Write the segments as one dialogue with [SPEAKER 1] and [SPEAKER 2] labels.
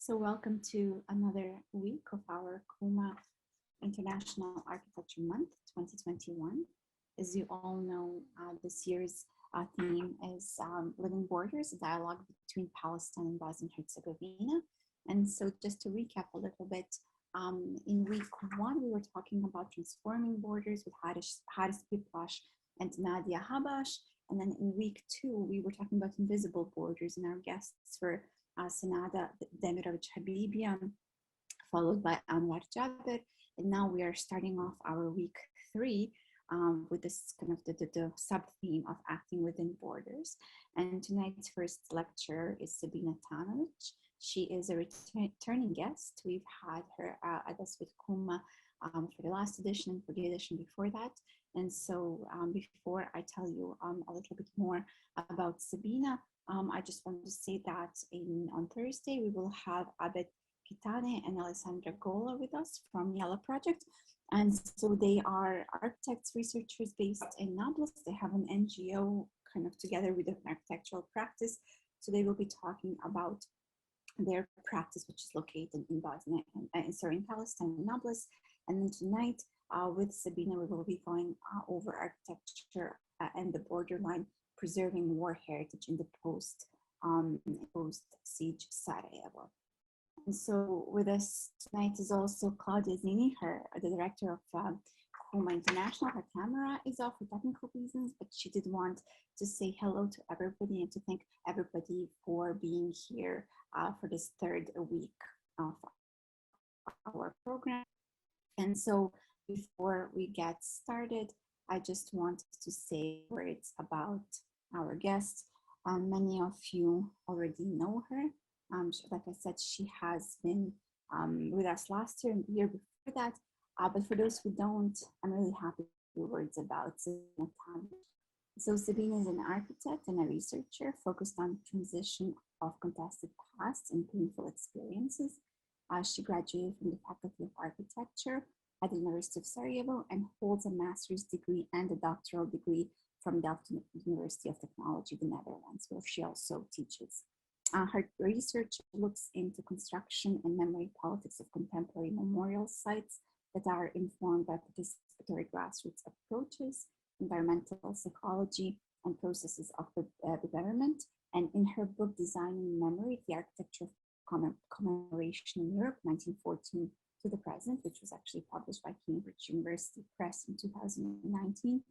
[SPEAKER 1] So welcome to another week of our Kuma International Architecture Month 2021. As you all know, this year's theme is Living Borders, a dialogue between Palestine and Bosnia Herzegovina. And so just to recap a little bit, in week one, we were talking about transforming borders with Haris Piplash and Nadia Habash. And then in week two, we were talking about invisible borders, and our guests were Senada Demirović Habibia, followed by Anwar Jaber. And now we are starting off our week three with this kind of the sub-theme of acting within borders. And tonight's first lecturer is Sabina Tanović. She is a returning guest. We've had her at us with Kuma for the last edition and for the edition before that. And so before I tell you a little bit more about Sabina, I just want to say that on Thursday, we will have Abed Kitane and Alessandra Gola with us from Yala Project. And so they are architects, researchers based in Nablus. They have an NGO kind of together with an architectural practice. So they will be talking about their practice, which is located in Bosnia, in Palestine, in Nablus. And then tonight with Sabina, we will be going over architecture and the borderline, preserving war heritage in the post-siege Sarajevo. And so with us tonight is also Claudia Zini, the director of Kuma International. Her camera is off for technical reasons, but she did want to say hello to everybody and to thank everybody for being here for this third week of our program. And so before we get started, I just wanted to say words about our guest. Many of you already know her. Like I said, she has been with us last year and the year before that. But for those who don't, I'm really happy to hear words about Sabina Tanović. So Sabina is an architect and a researcher focused on transition of contested pasts and painful experiences. She graduated from the Faculty of Architecture at the University of Sarajevo and holds a master's degree and a doctoral degree from Delft University of Technology, the Netherlands, where she also teaches. Her research looks into construction and memory politics of contemporary memorial sites that are informed by participatory grassroots approaches, environmental psychology, and processes of bereavement. And in her book, Designing Memory, the Architecture of Commemoration in Europe, 1914 to the present, which was actually published by Cambridge University Press in 2019,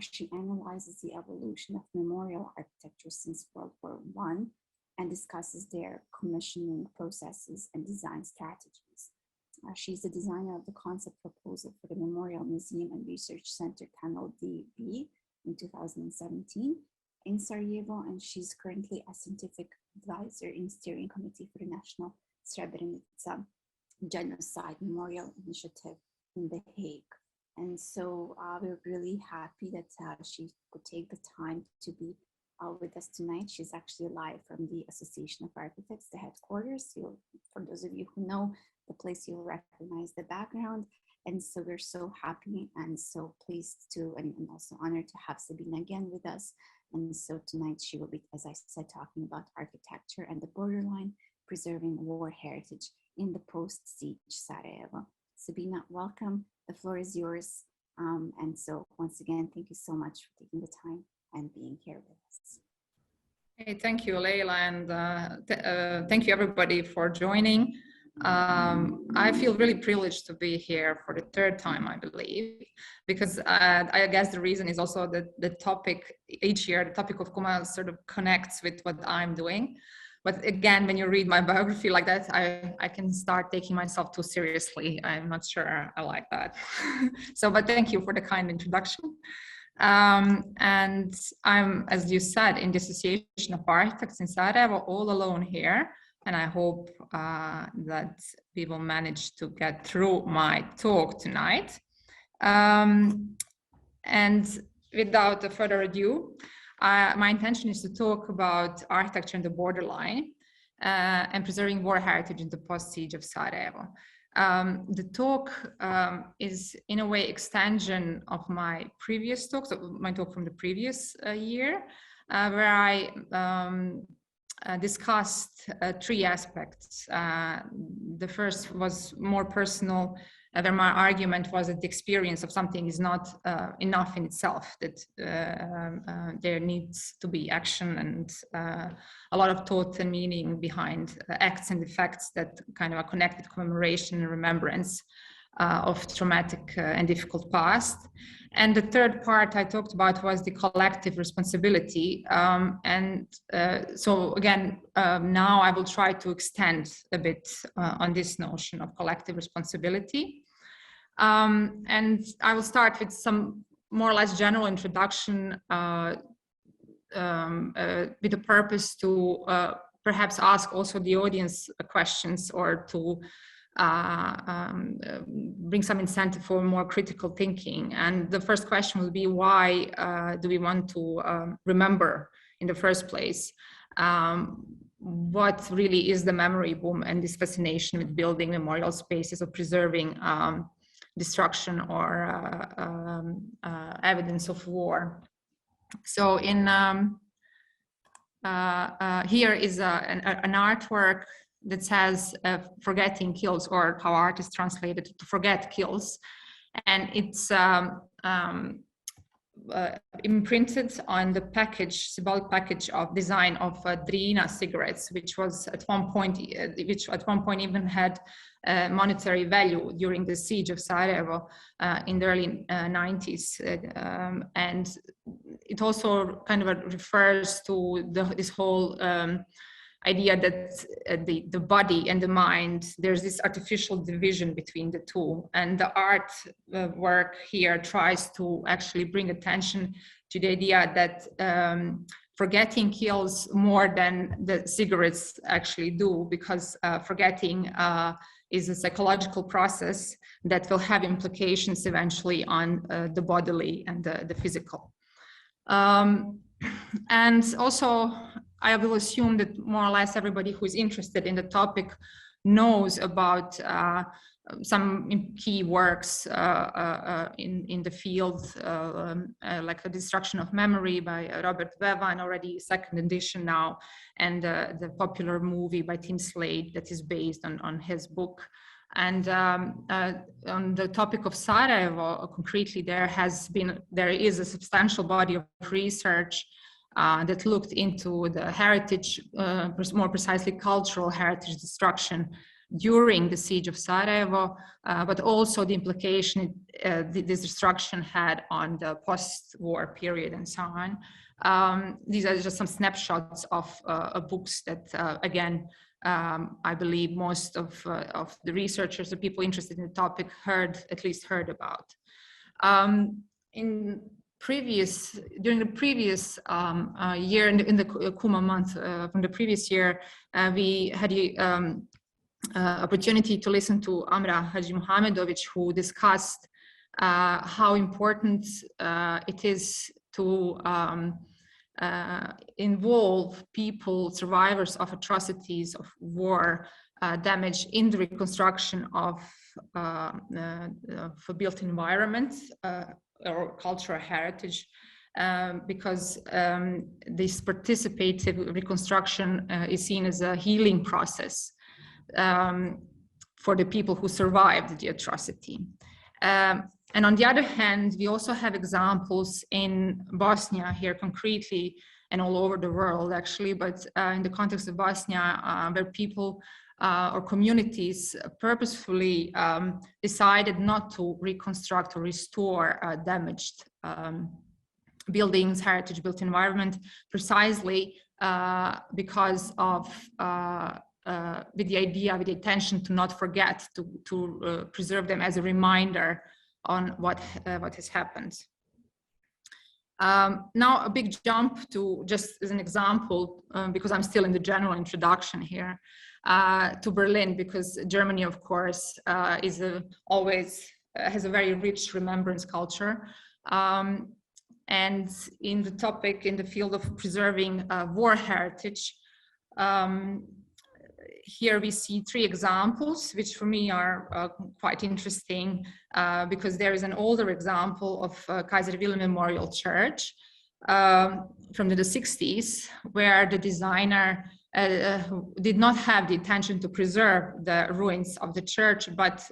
[SPEAKER 1] she analyzes the evolution of memorial architecture since World War I and discusses their commissioning processes and design strategies. She's the designer of the concept proposal for the Memorial Museum and Research Center Kanal DB in 2017 in Sarajevo, and she's currently a scientific advisor in steering committee for the National Srebrenica Genocide Memorial Initiative in The Hague. And so we're really happy that she could take the time to be with us tonight. She's actually live from the Association of Architects, the headquarters. For those of you who know the place, you'll recognize the background. And so we're so happy and so pleased to, and also honored to have Sabina again with us. And so tonight she will be, as I said, talking about architecture and the borderline, preserving war heritage in the post-siege Sarajevo. Sabina, welcome. The floor is yours. And so once again, thank you so much for taking the time and being here with us.
[SPEAKER 2] Hey, thank you, Leila, and thank you everybody for joining. I feel really privileged to be here for the third time, I believe, because I guess the reason is also that the topic each year, the topic of Kuma sort of connects with what I'm doing. But again, when you read my biography like that, I can start taking myself too seriously. I'm not sure I like that. But thank you for the kind introduction. And I'm, as you said, in the Association of Architects in Sarajevo, all alone here. And I hope that we will manage to get through my talk tonight. And without further ado, my intention is to talk about architecture and the borderline and preserving war heritage in the post-siege of Sarajevo. The talk is in a way extension of my previous talk, so my talk from the previous year, where I discussed three aspects. The first was more personal, where my argument was that the experience of something is not enough in itself, that there needs to be action and a lot of thought and meaning behind acts and effects that kind of are connected to commemoration and remembrance of traumatic and difficult past. And the third part I talked about was the collective responsibility. So again, now I will try to extend a bit on this notion of collective responsibility. And I will start with some more or less general introduction with the purpose to perhaps ask also the audience questions or to bring some incentive for more critical thinking. And the first question will be, why do we want to remember in the first place? What really is the memory boom and this fascination with building memorial spaces or preserving destruction or evidence of war? So in here is an artwork that says forgetting kills, or how art is translated to forget kills. And it's imprinted on the package, symbolic package of design of Drina cigarettes, which was at one point, even had monetary value during the siege of Sarajevo in the early 90s. And it also kind of refers to this whole idea that the body and the mind, there's this artificial division between the two. And the art work here tries to actually bring attention to the idea that forgetting kills more than the cigarettes actually do, because forgetting is a psychological process that will have implications eventually on the bodily and the physical. And also, I will assume that more or less everybody who is interested in the topic knows about some key works in the field, like The Destruction of Memory by Robert Bevan, already second edition now, and the popular movie by Tim Slade that is based on his book. And on the topic of Sarajevo, concretely, there is a substantial body of research that looked into the heritage, more precisely cultural heritage destruction during the siege of Sarajevo, but also the implication this destruction had on the post-war period and so on. These are just some snapshots of books that, again, I believe most of the researchers, the people interested in the topic, at least heard about. During the previous year, in the Kuma month from the previous year, we had the opportunity to listen to Amra Hajimuhamedović, who discussed how important it is to involve people, survivors of atrocities of war, damage, in the reconstruction of built environment or cultural heritage, because this participative reconstruction is seen as a healing process for the people who survived the atrocity. And on the other hand, we also have examples in Bosnia here concretely, and all over the world actually, but in the context of Bosnia, where people or communities purposefully decided not to reconstruct or restore damaged buildings, heritage built environment, precisely because of with the intention to not forget, to preserve them as a reminder on what has happened. Now a big jump to, just as an example, because I'm still in the general introduction here, to Berlin, because Germany, of course, always has a very rich remembrance culture. And in the field of preserving war heritage, here we see three examples, which for me are quite interesting, because there is an older example of Kaiser Wilhelm Memorial Church from the 60s, where the designer did not have the intention to preserve the ruins of the church, but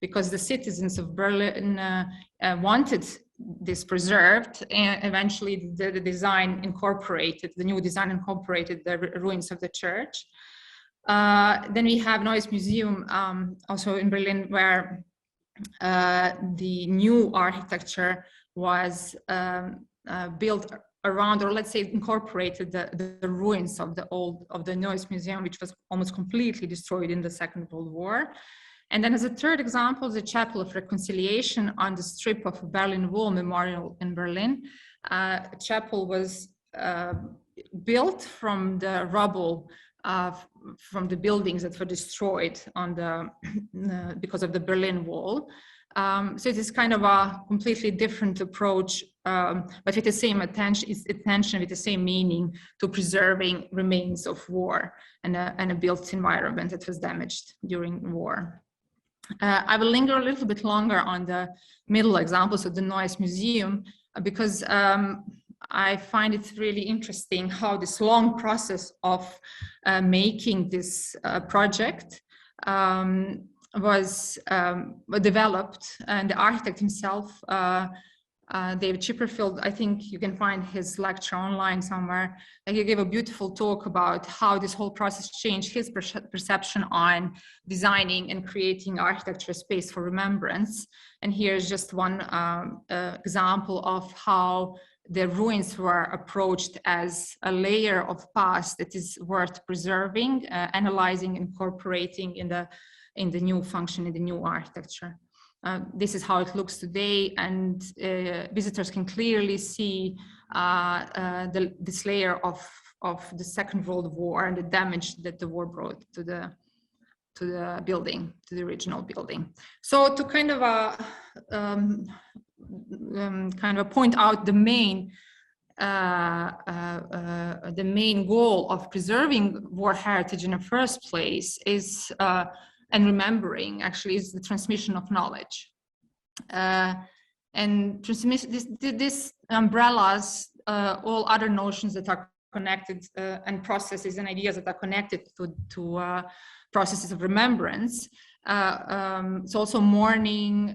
[SPEAKER 2] because the citizens of Berlin wanted this preserved, and eventually the new design incorporated the ruins of the church. Then we have Neues Museum, also in Berlin, where the new architecture was built around, or let's say incorporated the ruins of the Neues Museum, which was almost completely destroyed in the Second World War. And then as a third example, the Chapel of Reconciliation on the strip of Berlin Wall Memorial in Berlin. A chapel was built from the rubble from the buildings that were destroyed on because of the Berlin Wall. So it is kind of a completely different approach, but with the same attention, with the same meaning to preserving remains of war and a built environment that was damaged during war. I will linger a little bit longer on the middle examples of the Neues Museum because I find it really interesting how this long process of making this project was developed, and the architect himself, David Chipperfield, I think you can find his lecture online somewhere. He gave a beautiful talk about how this whole process changed his perception on designing and creating architecture space for remembrance. And here's just one example of how the ruins were approached as a layer of past that is worth preserving, analyzing, incorporating in the new function, in the new architecture. This is how it looks today, and visitors can clearly see this layer of the Second World War and the damage that the war brought to the building, to the original building. So to kind of point out the main goal of preserving war heritage in the first place is and remembering actually is the transmission of knowledge. And transmission, this umbrellas all other notions that are connected and processes and ideas that are connected to processes of remembrance. It's also mourning,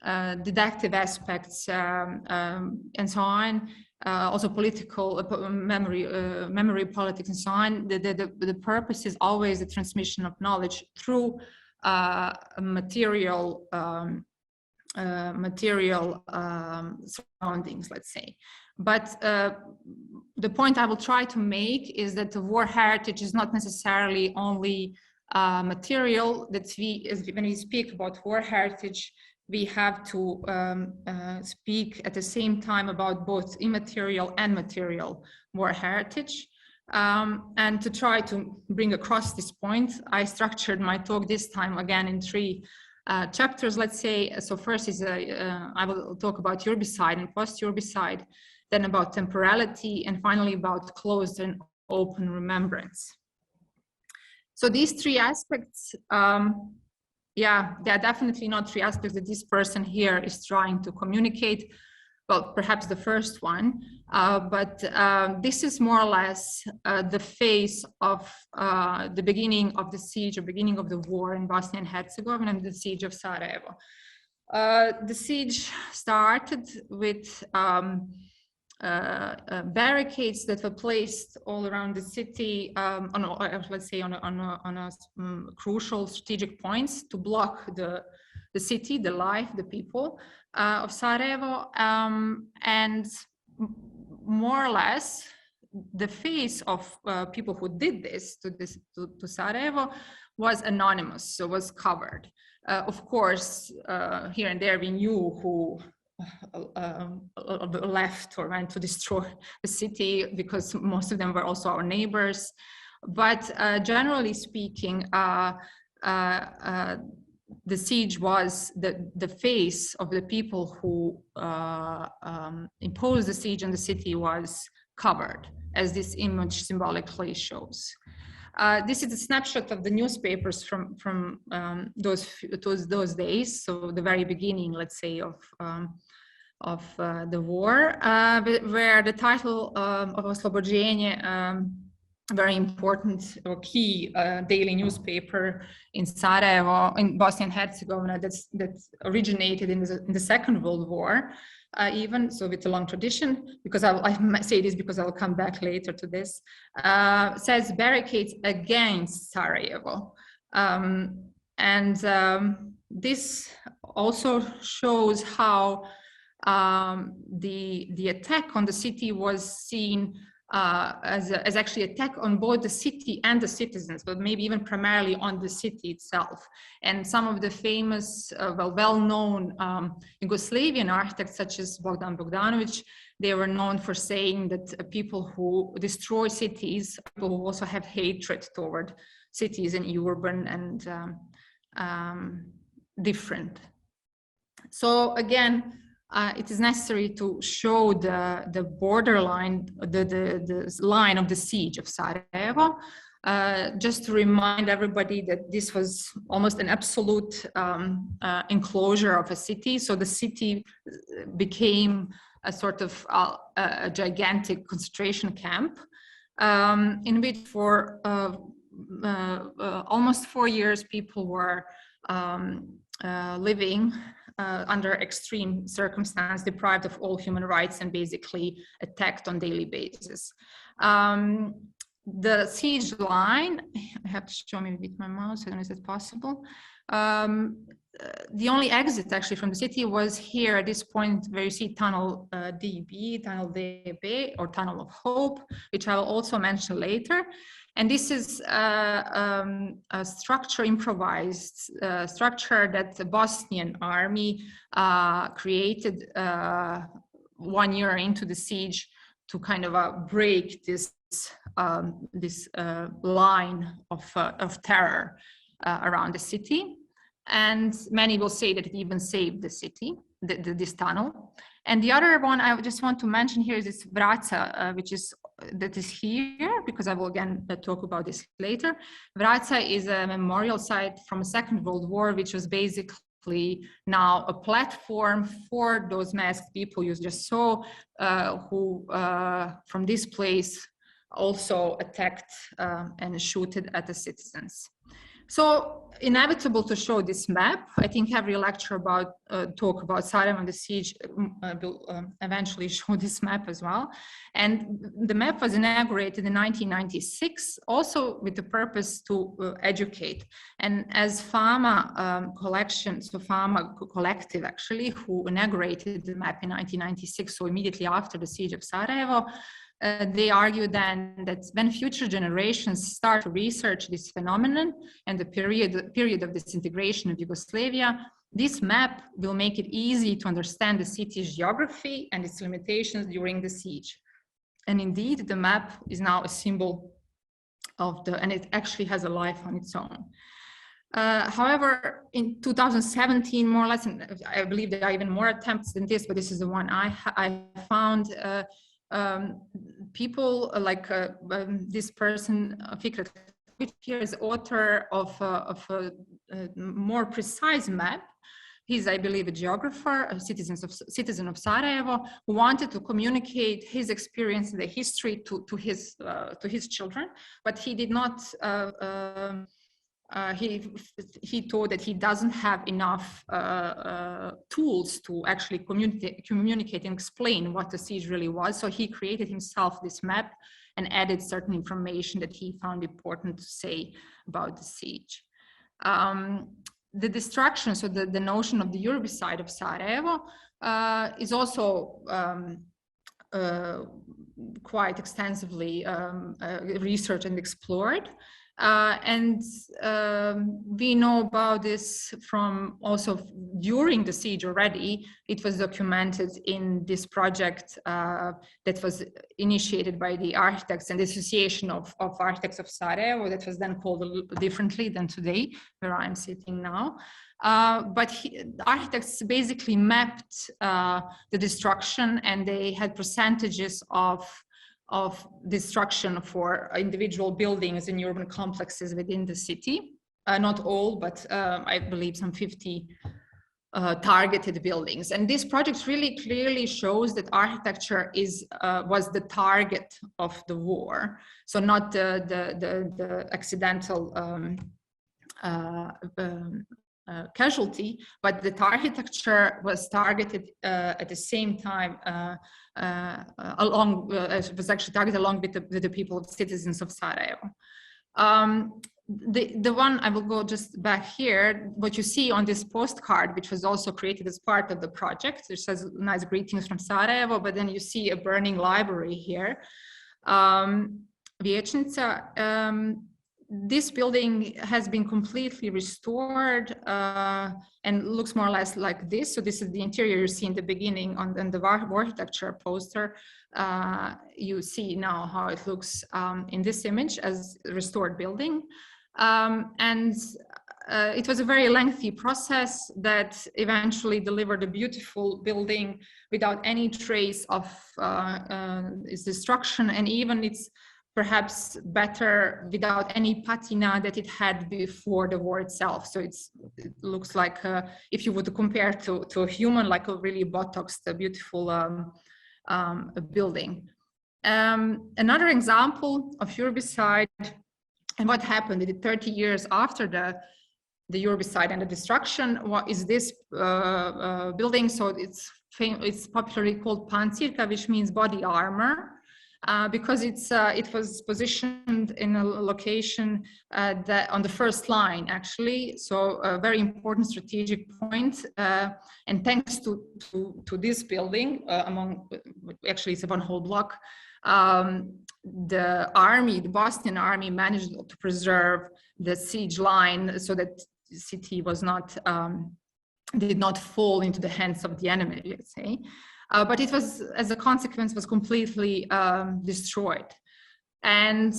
[SPEAKER 2] didactic aspects, and so on. Also political memory politics and so on. The purpose is always the transmission of knowledge through material surroundings, let's say. But the point I will try to make is that the war heritage is not necessarily only material. That when we speak about war heritage, we have to speak at the same time about both immaterial and material war heritage. And to try to bring across this point, I structured my talk this time again in 3 chapters, let's say. So first is I will talk about urbicide and post-urbicide, then about temporality, and finally about closed and open remembrance. So these 3 aspects, yeah, they are definitely not 3 aspects that this person here is trying to communicate. Well, perhaps the first one, but this is more or less the phase of the beginning of the siege, or beginning of the war in Bosnia and Herzegovina, and the siege of Sarajevo. The siege started with barricades that were placed all around the city, let's say on a crucial strategic points to block the city, the life, the people of Sarajevo, and more or less the face of people who did this to Sarajevo was anonymous, so was covered. Of course, here and there we knew who left or went to destroy the city, because most of them were also our neighbors. But generally speaking, the siege was the face of the people who imposed the siege on the city was covered, as this image symbolically shows. This is a snapshot of the newspapers from those days, so the very beginning, let's say, of the war, where the title of Oslobođenje very important or key daily newspaper in Sarajevo, in Bosnia and Herzegovina, that originated in the Second World War, even, so with a long tradition, because I say this because I'll come back later to this, says barricades against Sarajevo. This also shows how the attack on the city was seen as actually attack on both the city and the citizens, but maybe even primarily on the city itself. And some of the famous, well-known Yugoslavian architects, such as Bogdan Bogdanović, they were known for saying that people who destroy cities, people who also have hatred toward cities and urban and different. So again, it is necessary to show the borderline, the line of the siege of Sarajevo, just to remind everybody that this was almost an absolute enclosure of a city. So the city became a sort of a gigantic concentration camp, in which for almost 4 years people were living under extreme circumstance, deprived of all human rights and basically attacked on daily basis. The siege line, I have to show me with my mouse, I don't know if it's possible. The only exit actually from the city was here at this point where you see tunnel DB, tunnel DB, or tunnel of hope, which I will also mention later. And this is a structure, improvised structure that the Bosnian army created 1 year into the siege to kind of break this line of terror around the city. And many will say that it even saved the city, this tunnel. And the other one I just want to mention here is this Vraca, that is here, because I will again talk about this later. Vraca is a memorial site from the Second World War, which was basically now a platform for those masked people you just saw, who from this place also attacked and shooted at the citizens. So inevitable to show this map. I think every lecture about talk about Sarajevo and the siege will eventually show this map as well. And the map was inaugurated in 1996, also with the purpose to educate. And as FAMA collection, so FAMA collective actually, who inaugurated the map in 1996, so immediately after the siege of Sarajevo, they argue then that when future generations start to research this phenomenon and the period of disintegration of Yugoslavia, this map will make it easy to understand the city's geography and its limitations during the siege. And indeed, the map is now a symbol of and it actually has a life on its own. However, in 2017, more or less, and I believe there are even more attempts than this, but this is the one I found, people like this person, Fikret, which here is author of a more precise map. He's, I believe, a geographer, a citizen of Sarajevo, who wanted to communicate his experience in the history to his children, but he did not. He thought that he doesn't have enough tools to actually communicate and explain what the siege really was. So he created himself this map and added certain information that he found important to say about the siege. The destruction, so the notion of the urbicide of Sarajevo is also quite extensively researched and explored. We know about this from also during the siege already. It was documented in this project that was initiated by the architects and the Association of Architects of Sarajevo, that was then called a little differently than today, where I'm sitting now. But architects basically mapped the destruction, and they had percentages of destruction for individual buildings and urban complexes within the city. Not all, but I believe some 50 targeted buildings. And this project really clearly shows that architecture was the target of the war. So not the accidental casualty, but the architecture was targeted at the same time was actually targeted along with the people, citizens of Sarajevo. The one, I will go just back here, what you see on this postcard, which was also created as part of the project, which says nice greetings from Sarajevo, but then you see a burning library here. Vijećnica, this building has been completely restored and looks more or less like this. So this is the interior you see in the beginning on the architecture poster. You see now how it looks in this image as a restored building. It was a very lengthy process that eventually delivered a beautiful building without any trace of its destruction, and even its perhaps better without any patina that it had before the war itself. So it looks like, if you would compare to a human, like a really botoxed, beautiful building. Another example of urbicide and what happened in the 30 years after the urbicide and the destruction, what is this building? So it's popularly called pancirka, which means body armor. Because it was positioned in a location that on the first line, actually, so a very important strategic point. And thanks to this building, actually it's one whole block, the Bosnian army managed to preserve the siege line so that the city was not did not fall into the hands of the enemy, let's say. But it was, as a consequence, was completely destroyed. And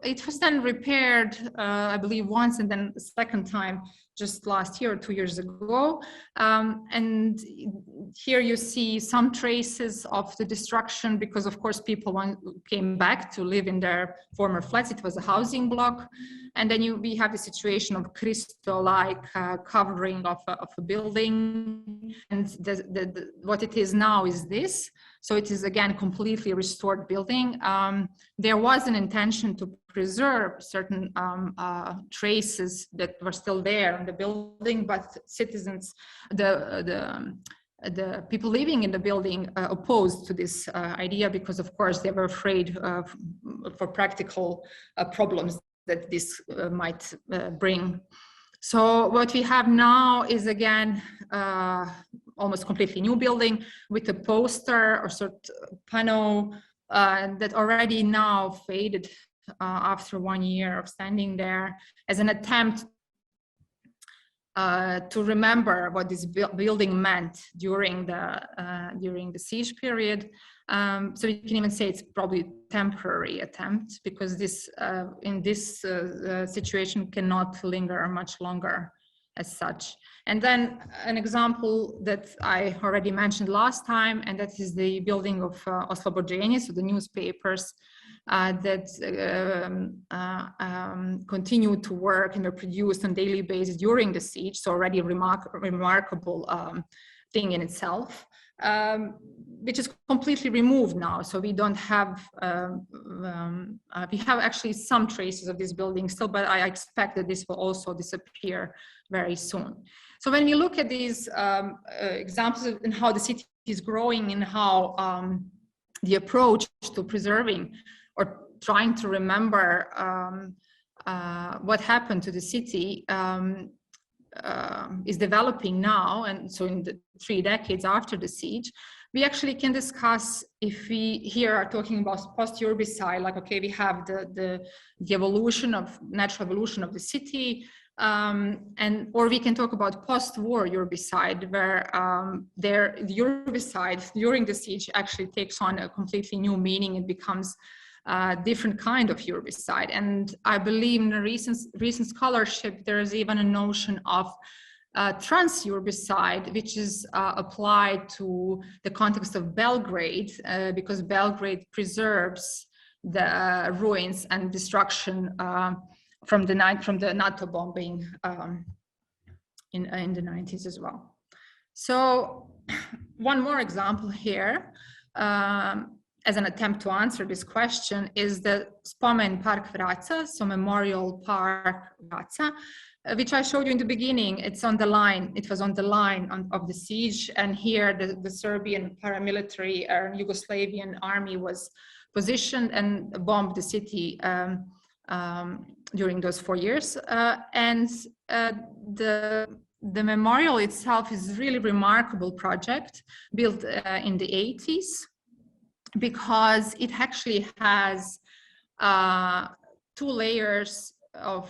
[SPEAKER 2] it was then repaired, I believe, once, and then the second time just last year or 2 years ago. And here you see some traces of the destruction because, of course, people came back to live in their former flats. It was a housing block. And then we have the situation of crystal-like covering of a building. And what it is now is this. So it is, again, completely restored building. There was an intention to preserve certain traces that were still there in the building, but citizens, the people living in the building opposed to this idea because, of course, they were afraid for practical problems that this might bring. So what we have now is, again, almost completely new building with a poster or sort of panel that already now faded after 1 year of standing there as an attempt to remember what this building meant during the siege period. So you can even say it's probably a temporary attempt because this in this situation cannot linger much longer as such. And then an example that I already mentioned last time, and that is the building of Oslobođenje, so the newspapers that continued to work and were produced on a daily basis during the siege, so already a remarkable thing in itself, which is completely removed now. So we don't have, we have actually some traces of this building still, but I expect that this will also disappear very soon. So when we look at these examples and how the city is growing and how the approach to preserving or trying to remember what happened to the city is developing now, and so in the 3 decades after the siege, we actually can discuss if we here are talking about post-urbicide, like, okay, we have the evolution of natural evolution of the city, or we can talk about post-war urbicide, where the urbicide during the siege actually takes on a completely new meaning and becomes a different kind of urbicide. And I believe in the recent scholarship, there is even a notion of trans-urbicide, which is applied to the context of Belgrade, because Belgrade preserves the ruins and destruction from the NATO bombing in the 90s as well. So one more example here, as an attempt to answer this question, is the Spomen Park Vraca, so Memorial Park Vraca, which I showed you in the beginning. It's on the line. It was on the line of the siege, and here the Serbian paramilitary Yugoslavian army was positioned and bombed the city during those 4 years. And the memorial itself is a really remarkable project built in the 80s, because it actually has 2 layers of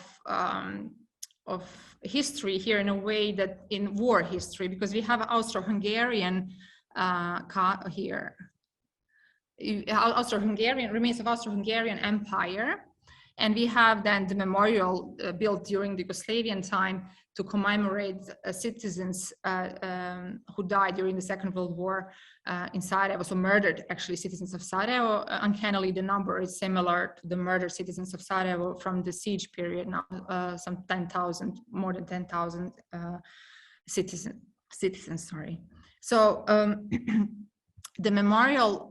[SPEAKER 2] history here, in a way that in war history, because we have Austro-Hungarian here, Austro-Hungarian remains of Austro-Hungarian Empire, and we have then the memorial built during the Yugoslavian time to commemorate citizens who died during the Second World War in Sarajevo, so murdered actually citizens of Sarajevo. Uncannily, the number is similar to the murdered citizens of Sarajevo from the siege period, now some 10,000, more than 10,000 citizens, sorry. So the memorial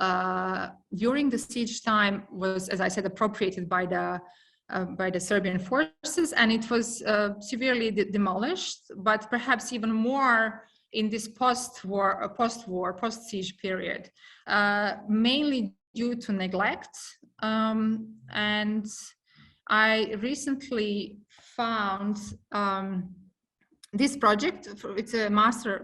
[SPEAKER 2] during the siege time was, as I said, appropriated by the Serbian forces, and it was severely demolished, but perhaps even more in this post-siege period, mainly due to neglect. And I recently found this project. It's a master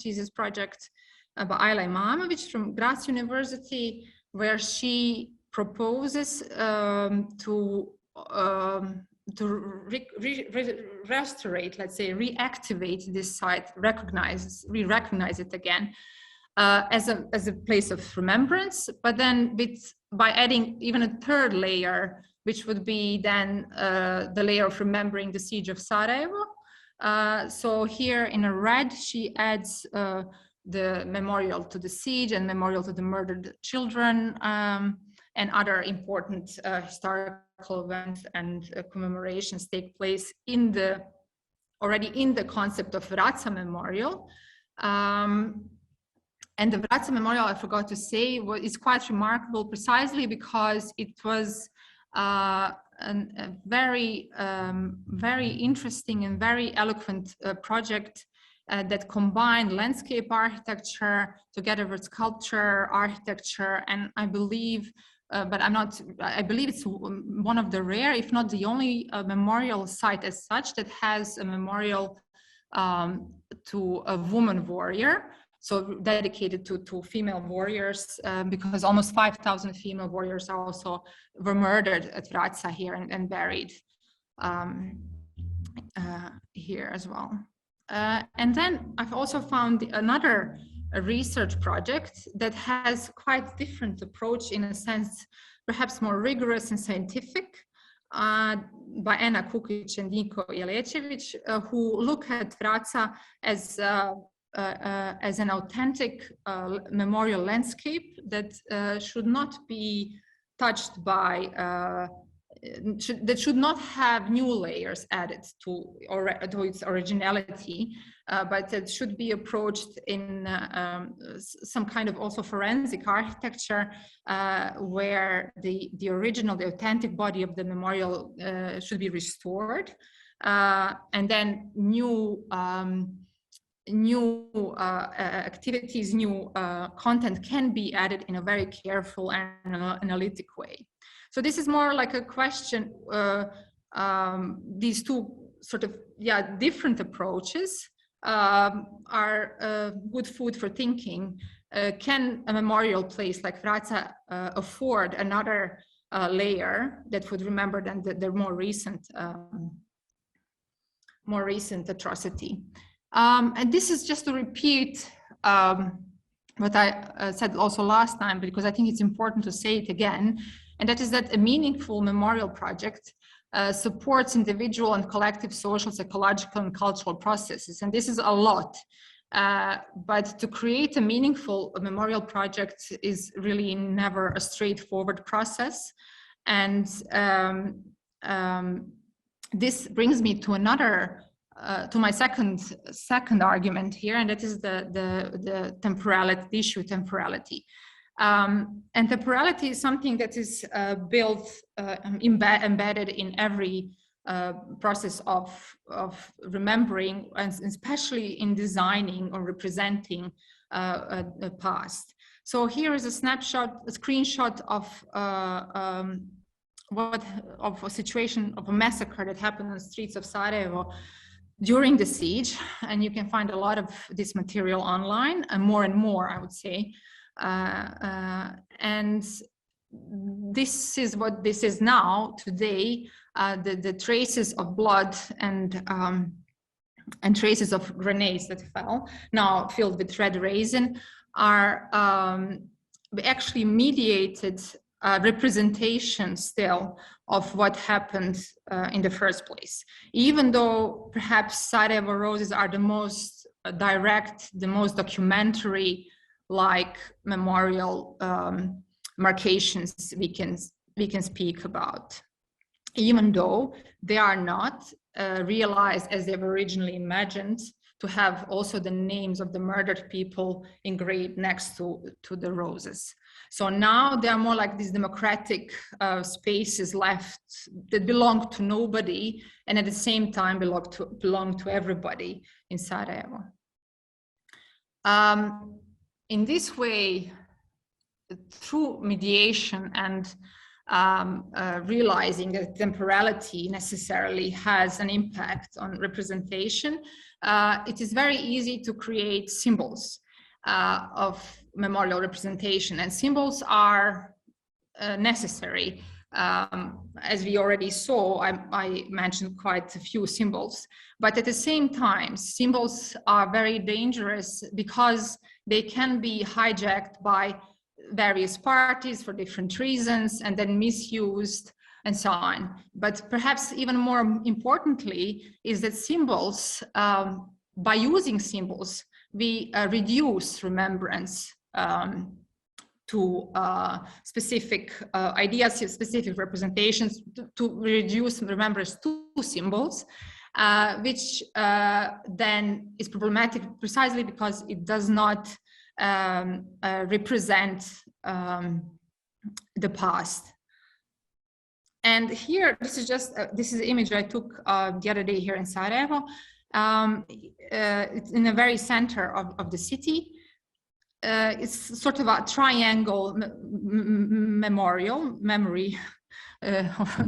[SPEAKER 2] thesis project by Ayla Imamović from Graz University, where she proposes to restaurate, let's say, reactivate this site, re-recognize it again as a place of remembrance, but then by adding even a 3rd layer, which would be then the layer of remembering the siege of Sarajevo. So here in a red, she adds the memorial to the siege and memorial to the murdered children, and other important historical events and commemorations take place already in the concept of Vraca Memorial. And the Vraca Memorial, I forgot to say, is quite remarkable precisely because it was a very, very interesting and very eloquent project that combined landscape architecture together with sculpture, architecture, and I believe, I believe it's one of the rare, if not the only memorial site as such that has a memorial to a woman warrior, so dedicated to female warriors, because almost 5,000 female warriors were murdered at Vraca here and buried here as well. And then I've also found another research project that has quite different approach, in a sense, perhaps more rigorous and scientific, by Anna Kukic and Niko Jelečević, who look at Vraca as an authentic memorial landscape that should not be touched by, that should not have new layers added to its originality, but that should be approached in some kind of also forensic architecture, where the original, the authentic body of the memorial should be restored, and then new activities, new content can be added in a very careful and analytic way. So this is more like a question, these two sort of, different approaches are good food for thinking. Can a memorial place like Vraca afford another layer that would remember then the more recent atrocity? And this is just to repeat what I said also last time, because I think it's important to say it again, and that is that a meaningful memorial project supports individual and collective social, psychological, and cultural processes. And this is a lot. But to create a meaningful memorial project is really never a straightforward process. And this brings me to another to my second argument here, and that is the temporality, the issue of temporality. And temporality is something that is built, embedded in every process of remembering, and especially in designing or representing the past. So here is a snapshot, a screenshot of a situation of a massacre that happened on the streets of Sarajevo during the siege, and you can find a lot of this material online, and more, I would say. And this is what this is now today. The traces of blood and traces of grenades that fell, now filled with red resin, are actually mediated representation still of what happened in the first place. Even though perhaps Sarajevo roses are the most direct, the most documentary, like memorial marcations we can speak about, even though they are not realized as they were originally imagined, to have also the names of the murdered people engraved next to the roses. So now they are more like these democratic spaces left that belong to nobody, and at the same time belong to everybody in Sarajevo. In this way, through mediation and realizing that temporality necessarily has an impact on representation, it is very easy to create symbols of memorial representation, and symbols are necessary. As we already saw, I mentioned quite a few symbols, but at the same time, symbols are very dangerous because they can be hijacked by various parties for different reasons and then misused and so on. But perhaps even more importantly is that symbols, by using symbols, we reduce remembrance to specific ideas, specific representations, to reduce remembrance to symbols, which then is problematic precisely because it does not represent the past. And here, this is just, this is the image I took the other day here in Sarajevo. It's in the very center of the city. It's sort of a triangle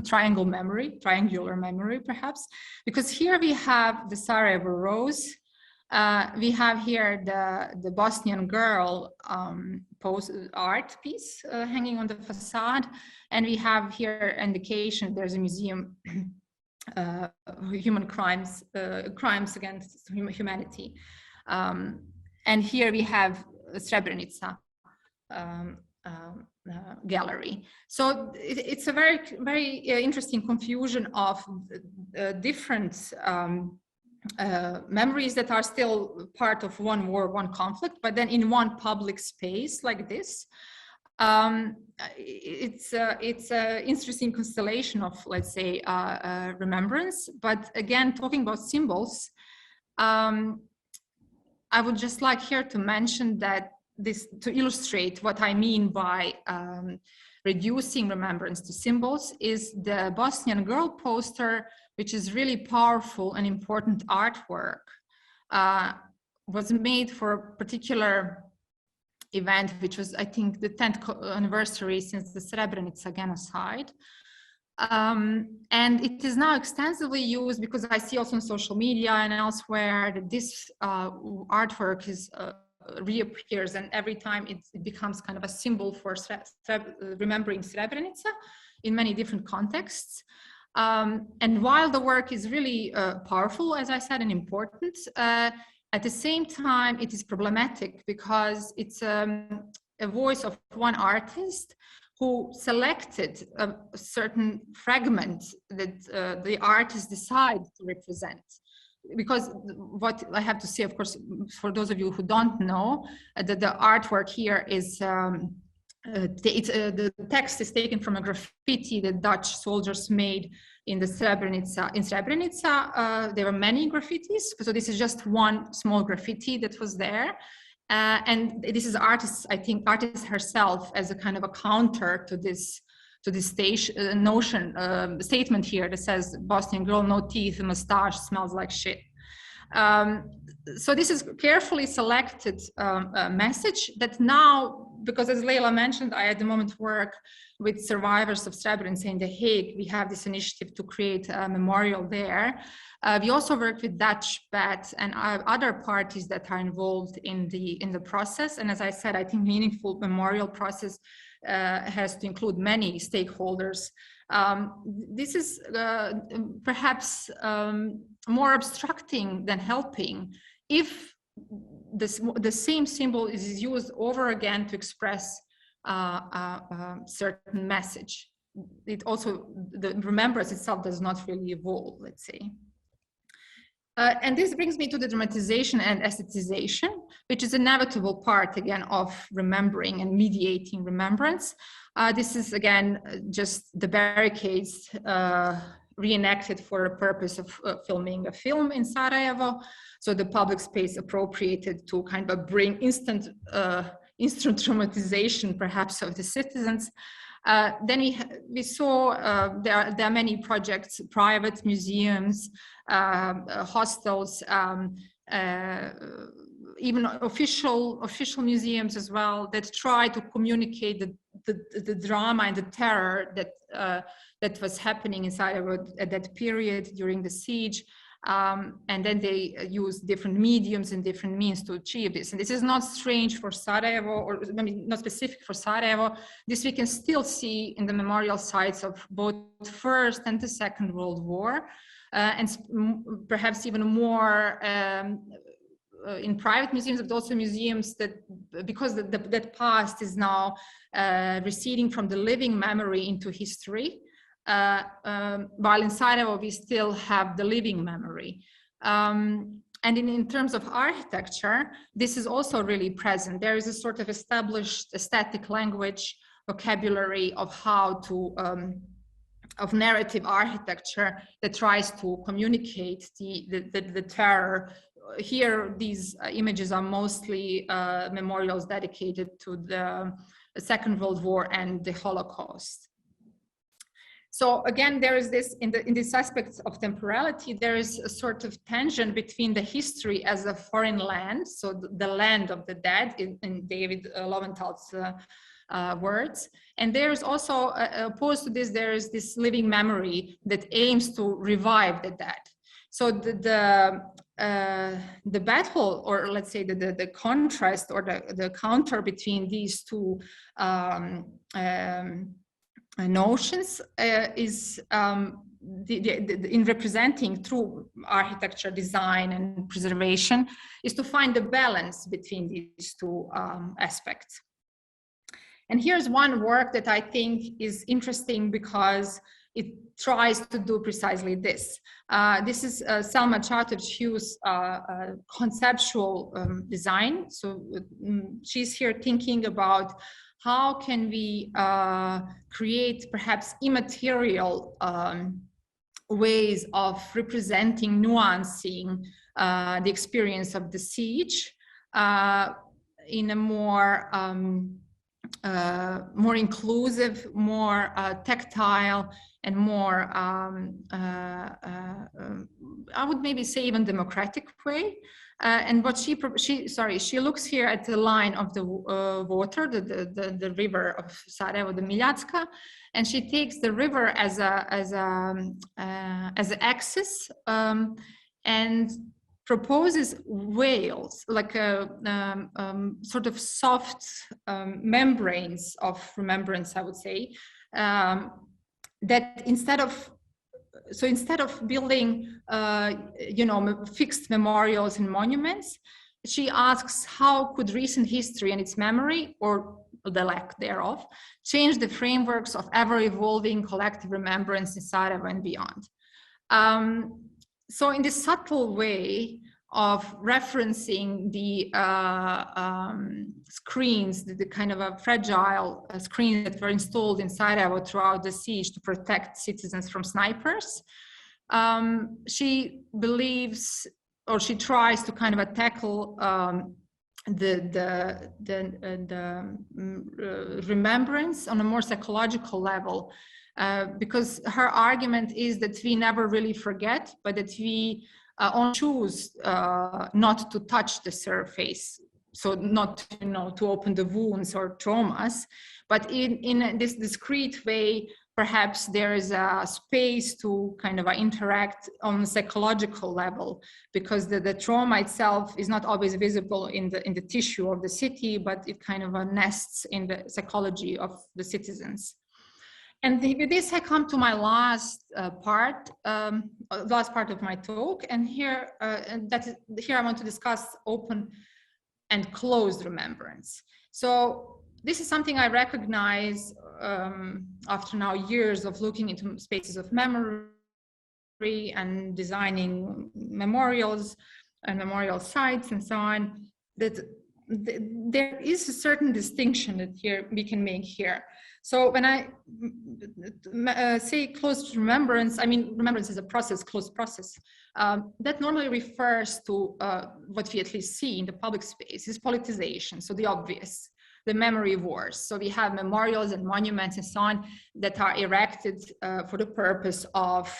[SPEAKER 2] triangular memory perhaps, because here we have the Sarajevo rose. We have here the Bosnian girl art piece hanging on the facade, and we have here indication there's a museum, human crimes against humanity, and here we have Srebrenica gallery. So it's a very interesting confusion of different memories that are still part of one war, one conflict, but then in one public space like this. It's an interesting constellation of, let's say, remembrance. But again, talking about symbols, I would just like here to mention that to illustrate what I mean by reducing remembrance to symbols is the Bosnian girl poster, which is really powerful and important artwork, was made for a particular event, which was, I think, the 10th anniversary since the Srebrenica genocide. And it is now extensively used because I see also on social media and elsewhere that this artwork is reappears, and every time it becomes kind of a symbol for remembering Srebrenica in many different contexts. And while the work is really powerful, as I said, and important, at the same time, it is problematic because it's a voice of one artist who selected a certain fragment that the artist decided to represent. Because what I have to say, of course, for those of you who don't know, that the artwork here is, the text is taken from a graffiti that Dutch soldiers made in Srebrenica, there were many graffitis. So this is just one small graffiti that was there. And this is artist, I think artist herself as a kind of a counter to this statement here that says Bosnian girl, no teeth, mustache, smells like shit. So this is carefully selected message that now, because as Leila mentioned, I at the moment work with survivors of Srebrenica in The Hague. We have this initiative to create a memorial there. We also work with Dutch, BAT, and other parties that are involved in the process. And as I said, I think meaningful memorial process has to include many stakeholders. This is perhaps more obstructing than helping if the same symbol is used over again to express a certain message. It also, the remembrance itself does not really evolve, let's say. And this brings me to the dramatization and aestheticization, which is an inevitable part, again, of remembering and mediating remembrance. This is, again, just the barricades reenacted for the purpose of filming a film in Sarajevo. So the public space appropriated to kind of bring instant traumatization, perhaps, of the citizens. Then we saw there are many projects, private museums, hostels, even official museums as well, that try to communicate the drama and the terror that was happening in Sarajevo at that period during the siege. And then they use different mediums and different means to achieve this. And this is not strange for Sarajevo, or I mean, not specific for Sarajevo. This we can still see in the memorial sites of both First and the Second World War, and perhaps even more in private museums, but also museums that, because that past is now receding from the living memory into history. While in Sarajevo, we still have the living memory. And in terms of architecture, this is also really present. There is a sort of established aesthetic language, vocabulary of how to, of narrative architecture that tries to communicate the terror. Here, these images are mostly memorials dedicated to the Second World War and the Holocaust. So again, there is this, in this aspect of temporality, there is a sort of tension between the history as a foreign land, so the land of the dead, in David Lowenthal's words. And there is also, opposed to this, there is this living memory that aims to revive the dead. So the battle, or let's say the contrast or the counter between these two notions is in representing through architecture, design, and preservation, is to find the balance between these two aspects. And here's one work that I think is interesting because it tries to do precisely this. This is Selma Charter-Hugh's conceptual design. So she's here thinking about how can we create perhaps immaterial ways of representing, nuancing the experience of the siege in a more inclusive, more tactile, and more, I would maybe say even democratic way. And what she looks here at the line of the water, the river of Sarajevo, the Miljacka, and she takes the river as an axis and proposes whales, like a sort of soft membranes of remembrance, I would say, that instead of building, fixed memorials and monuments, she asks how could recent history and its memory, or the lack thereof, change the frameworks of ever-evolving collective remembrance in Sarajevo and beyond. So in this subtle way of referencing the screens, the kind of a fragile screens that were installed in Sarajevo throughout the siege to protect citizens from snipers. She believes, or she tries to kind of tackle the remembrance on a more psychological level, because her argument is that we never really forget, but that we only choose not to touch the surface, so not to open the wounds or traumas, but in this discrete way, perhaps there is a space to kind of interact on a psychological level, because the trauma itself is not always visible in the tissue of the city, but it kind of nests in the psychology of the citizens. And with this, I come to my last part of my talk. And here, here I want to discuss open and closed remembrance. So this is something I recognize after now years of looking into spaces of memory and designing memorials and memorial sites and so on, that there is a certain distinction that here we can make here. So when I say closed remembrance, I mean remembrance is a process, closed process. That normally refers to what we at least see in the public space is politicization, so the obvious, the memory wars. So we have memorials and monuments and so on that are erected for the purpose of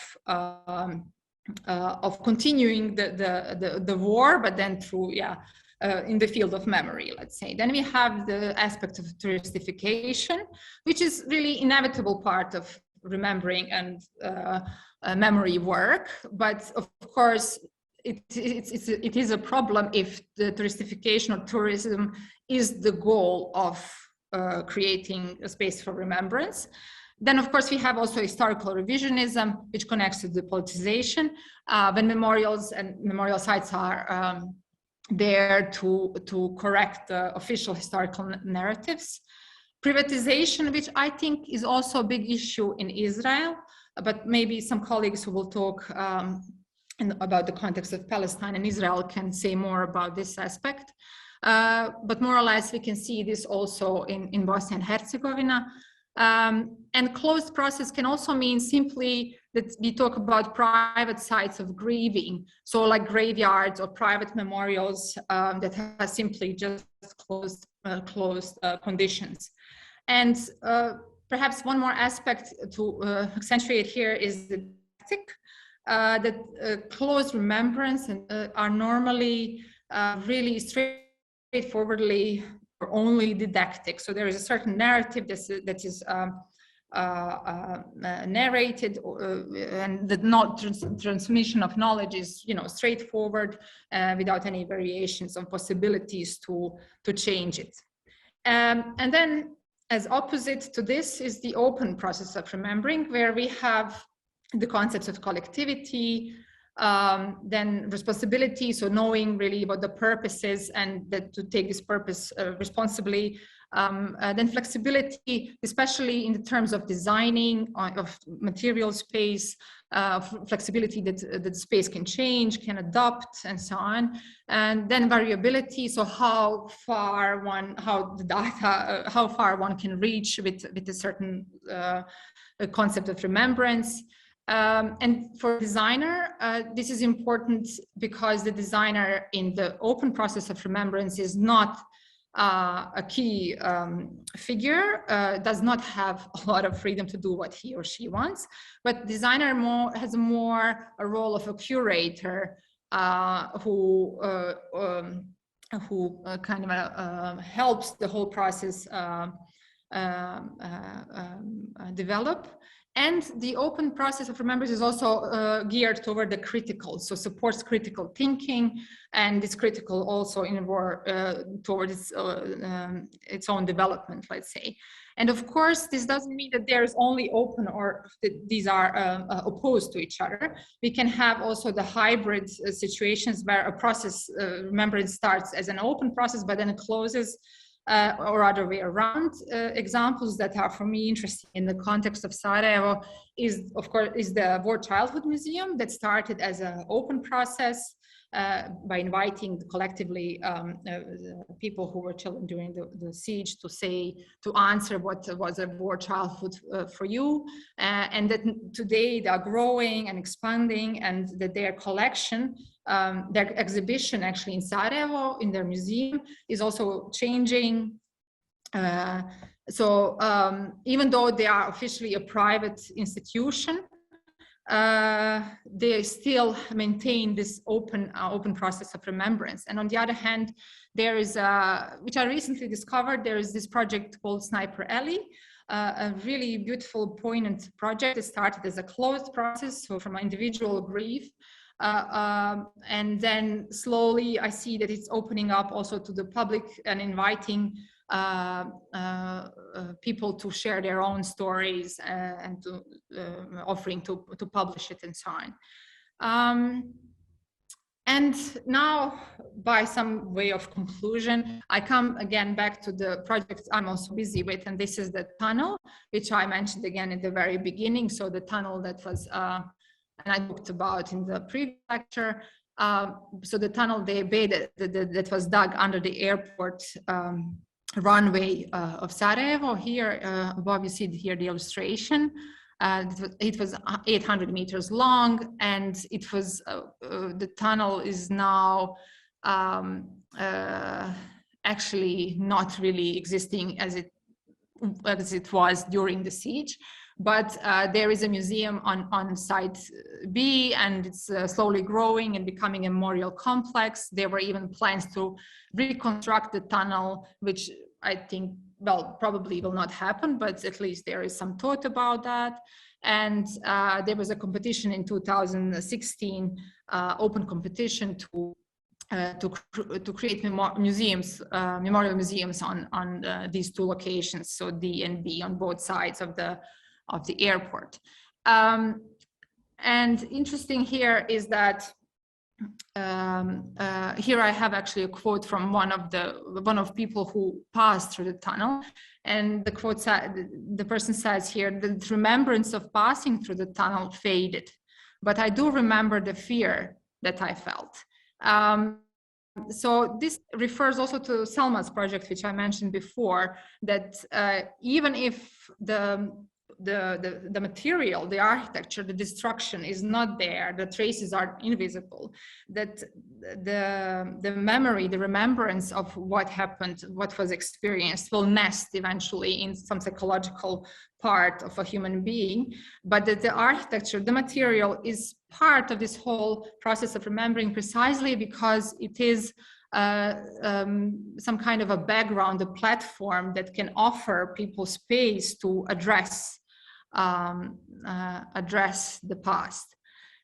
[SPEAKER 2] continuing the war, but then through, in the field of memory, let's say. Then we have the aspect of touristification, which is really inevitable part of remembering and memory work. But of course, it is a problem if the touristification or tourism is the goal of creating a space for remembrance. Then, of course, we have also historical revisionism, which connects to the politicization, when memorials and memorial sites are there to correct the official historical narratives. Privatization, which I think is also a big issue in Israel, but maybe some colleagues who will talk about the context of Palestine and Israel can say more about this aspect. But more or less, we can see this also in Bosnia and Herzegovina. And closed process can also mean simply that we talk about private sites of grieving, so like graveyards or private memorials that have simply just closed conditions. And perhaps one more aspect to accentuate here is the didactic, that closed remembrance are normally really straightforwardly or only didactic. So there is a certain narrative that is narrated, and the transmission of knowledge is, straightforward without any variations on possibilities to change it. And then, as opposite to this, is the open process of remembering, where we have the concepts of collectivity, then responsibility, so knowing really about the purposes and that to take this purpose responsibly. Then flexibility, especially in the terms of designing of material space, flexibility that space can change, can adapt, and so on. And then variability, so how far one can reach with a certain concept of remembrance. And for designer, this is important because the designer in the open process of remembrance is not a key figure, does not have a lot of freedom to do what he or she wants, but designer has more a role of a curator who kind of helps the whole process develop. And the open process of remembrance is also geared toward the critical, so supports critical thinking, and it's critical also in towards its own development, let's say. And of course, this doesn't mean that there is only open or that these are opposed to each other. We can have also the hybrid situations where a process, remembrance starts as an open process, but then it closes, or other way around. Examples that are for me interesting in the context of Sarajevo is, of course, the War Childhood Museum that started as an open process, by inviting collectively people who were children during the siege to answer what was a war childhood for you, and that today they are growing and expanding, and that their collection, their exhibition actually in Sarajevo, in their museum, is also changing. So even though they are officially a private institution, they still maintain this open process of remembrance. And on the other hand, there is, which I recently discovered, there is this project called Sniper Alley, a really beautiful, poignant project. It started as a closed process, so from individual grief. And then slowly I see that it's opening up also to the public and inviting people to share their own stories and to offering to publish it and so on. And now, by some way of conclusion, I come again back to the project I'm also busy with, and this is the tunnel, which I mentioned again in the very beginning. So the tunnel that was, and I talked about in the previous lecture. So the tunnel, the bay that was dug under the airport runway of Sarajevo. Here above you see here the illustration. It was 800 meters long, and it was the tunnel is now actually not really existing as it was during the siege. But there is a museum on site B, and it's slowly growing and becoming a memorial complex. There were even plans to reconstruct the tunnel, which I think, well, probably will not happen, but at least there is some thought about that. And there was a competition in 2016, open competition to create memorial museums on these two locations, so D and B, on both sides of the airport. And interesting here is that here I have actually a quote from one of people who passed through the tunnel, and the quote said, the person says here, the remembrance of passing through the tunnel faded, but I do remember the fear that I felt. So this refers also to Selma's project, which I mentioned before, that even if the material, the architecture, the destruction is not there, the traces are invisible, that the memory, the remembrance of what happened, what was experienced, will nest eventually in some psychological part of a human being, but that the architecture, the material, is part of this whole process of remembering, precisely because it is some kind of a background, a platform that can offer people space to address the past.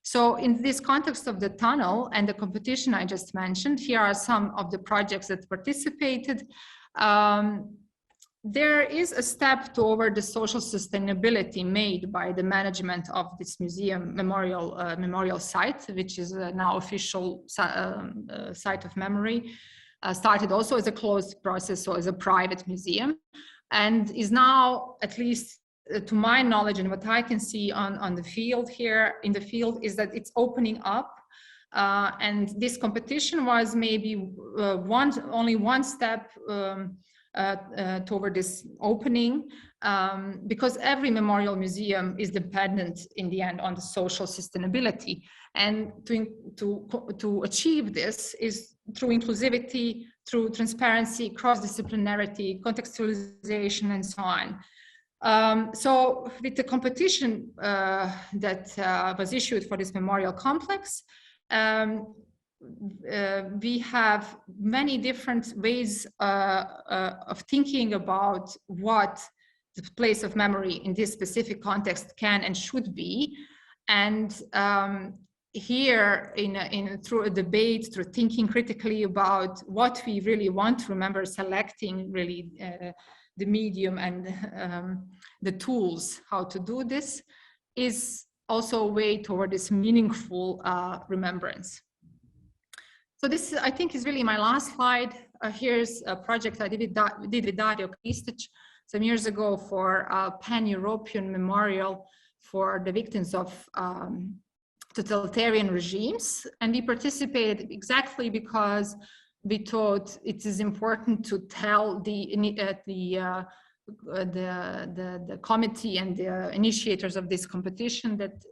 [SPEAKER 2] So in this context of the tunnel and the competition I just mentioned, here are some of the projects that participated. There is a step toward the social sustainability made by the management of this museum memorial site, which is now official site of memory. Started also as a closed process, so as a private museum, and is now, at least to my knowledge and what I can see on the field here in the field, is that it's opening up. And this competition was maybe only one step toward this opening, because every memorial museum is dependent in the end on the social sustainability. And to achieve this is through inclusivity, through transparency, cross-disciplinarity, contextualization, and so on. So with the competition that was issued for this memorial complex, we have many different ways of thinking about what the place of memory in this specific context can and should be. And here, through a debate, through thinking critically about what we really want to remember, selecting really the medium and the tools how to do this, is also a way toward this meaningful remembrance. So this, I think, is really my last slide. Here's a project I did with Dario Kristic some years ago for a pan-European memorial for the victims of totalitarian regimes, and we participated exactly because we thought it is important to tell the committee and the initiators of this competition that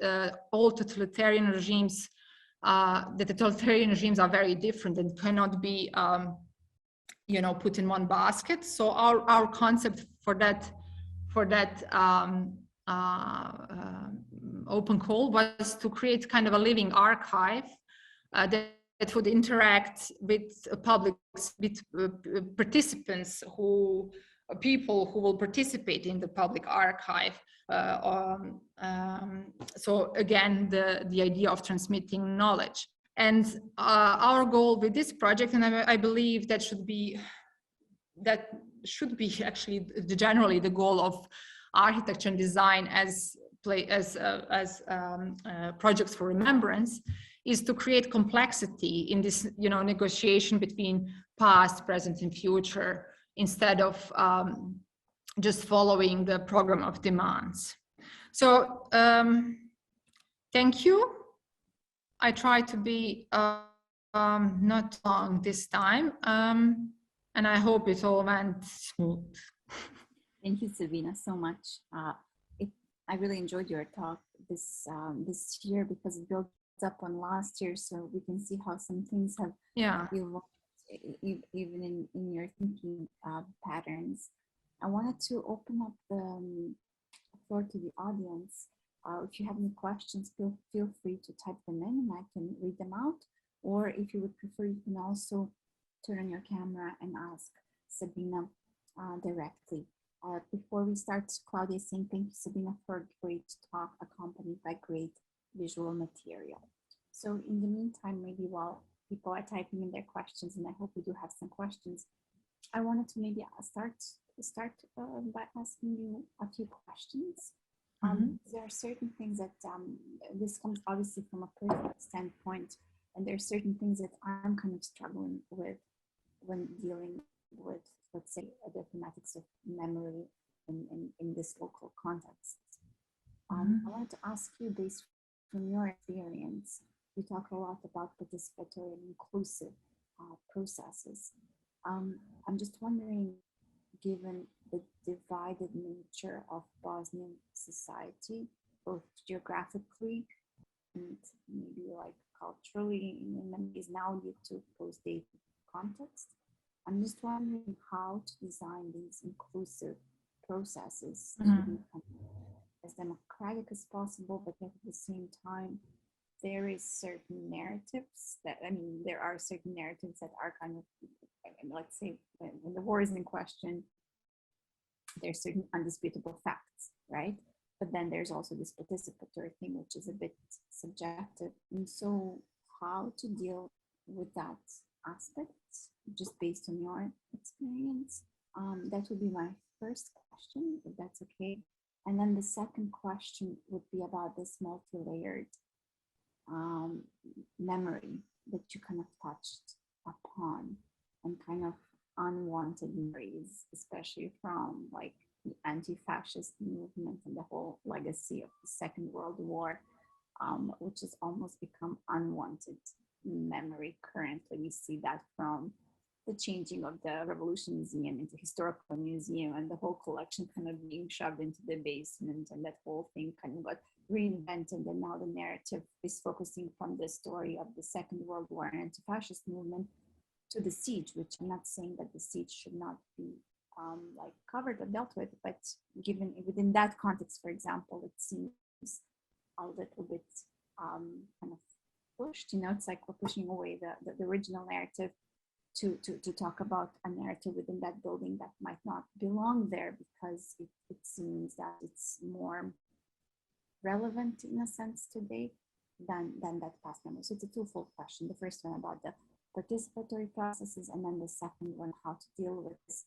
[SPEAKER 2] all totalitarian regimes, the totalitarian regimes are very different and cannot be, put in one basket. So our concept for that open call was to create kind of a living archive that would interact with public, with participants people who will participate in the public archive. So again, the idea of transmitting knowledge. And our goal with this project, and I believe that should be actually generally the goal of architecture and design as projects for remembrance, is to create complexity in this negotiation between past, present, and future, instead of just following the program of demands. So thank you. I try to be not long this time, and I hope it all went smooth.
[SPEAKER 1] Thank you, Sabina, so much. I really enjoyed your talk this year because it builds up on last year, so we can see how some things have evolved, even in your thinking patterns. I wanted to open up the floor to the audience. If you have any questions, feel free to type them in and I can read them out. Or if you would prefer, you can also turn on your camera and ask Sabina directly. Before we start, Claudia is saying thank you, Sabina, for a great talk accompanied by great visual material. So in the meantime, maybe while people are typing in their questions, and I hope we do have some questions, I wanted to maybe start by asking you a few questions. There are certain things that this comes obviously from a personal standpoint, and there are certain things that I'm kind of struggling with when dealing with, let's say, the thematics of memory in this local context. I wanted to ask you, based from your experience, you talk a lot about participatory and inclusive processes. I'm just wondering, given the divided nature of Bosnian society, both geographically and maybe like culturally, in many ways now due to post-date context, I'm just wondering how to design these inclusive processes to become as democratic as possible, but at the same time, there is certain narratives there are certain narratives that are kind of, let's say, when the war is in question, there's certain undisputable facts, right? But then there's also this participatory thing, which is a bit subjective. And so how to deal with that aspect, just based on your experience? That would be my first question, if that's okay. And then the second question would be about this multi-layered memory that you kind of touched upon, and kind of unwanted memories, especially from like the anti-fascist movement and the whole legacy of the Second World War, which has almost become unwanted memory currently. We see that from the changing of the Revolution Museum into Historical Museum, and the whole collection kind of being shoved into the basement, and that whole thing kind of got reinvented, and now the narrative is focusing from the story of the Second World War and anti-fascist movement to the siege, which I'm not saying that the siege should not be like covered or dealt with, but given within that context, for example, it seems a little bit kind of pushed. It's like we're pushing away the original narrative to talk about a narrative within that building that might not belong there, because it seems that it's more relevant in a sense today than that past memory. So it's a twofold question. The first one about the participatory processes, and then the second one, how to deal with this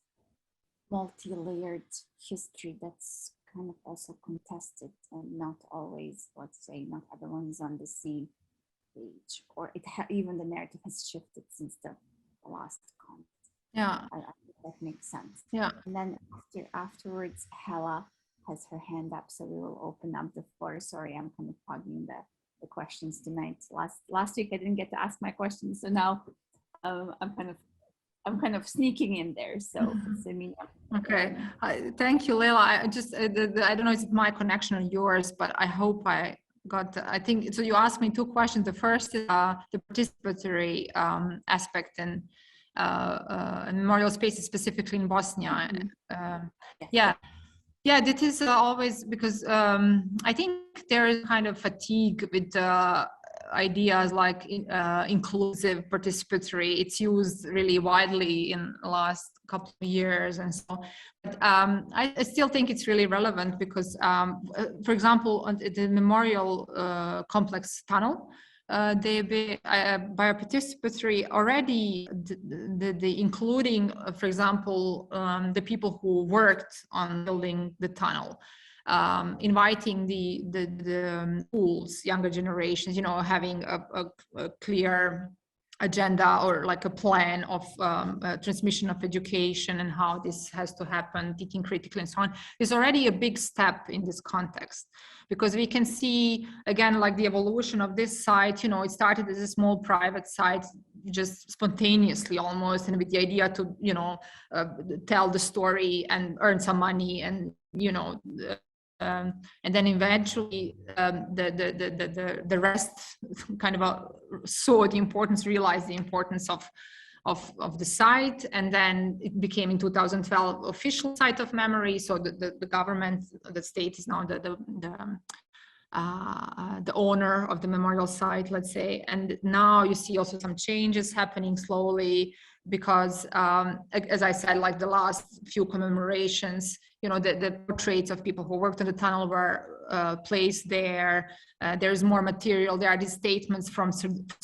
[SPEAKER 1] multi-layered history that's kind of also contested and not always, let's say, not everyone is on the same page, or even the narrative has shifted since the last comment.
[SPEAKER 2] Yeah,
[SPEAKER 1] I think that makes sense.
[SPEAKER 2] Yeah.
[SPEAKER 1] And then afterwards, Hella has her hand up, so we will open up the floor. Sorry, I'm kind of hogging the questions tonight. Last week I didn't get to ask my questions, so now I'm kind of sneaking in there. So, Sabina.
[SPEAKER 2] Okay, thank you, Leila. I just I don't know if it's my connection or yours, but I hope I got. I think so. You asked me two questions. The first is the participatory aspect and memorial spaces, specifically in Bosnia.
[SPEAKER 1] Yes.
[SPEAKER 2] Yeah, that is always because I think there is kind of fatigue with ideas like inclusive, participatory. It's used really widely in the last couple of years and so on. But I still think it's really relevant because, for example, on the memorial complex tunnel, by a participatory already the including, for example, the people who worked on building the tunnel, inviting the schools, younger generations, you know, having a clear agenda or like a plan of transmission of education and how this has to happen, thinking critically and so on, is already a big step in this context. Because we can see, again, like the evolution of this site, you know, it started as a small private site, just spontaneously almost, and with the idea to, you know, tell the story and earn some money and, you know, and then eventually the rest kind of saw the importance, realized the importance of the site, and then it became in 2012 official site of memory. So the government, the state is now the owner of the memorial site, let's say. And now you see also some changes happening slowly because, as I said, like the last few commemorations, you know, the portraits of people who worked on the tunnel were placed there. There's more material. There are these statements from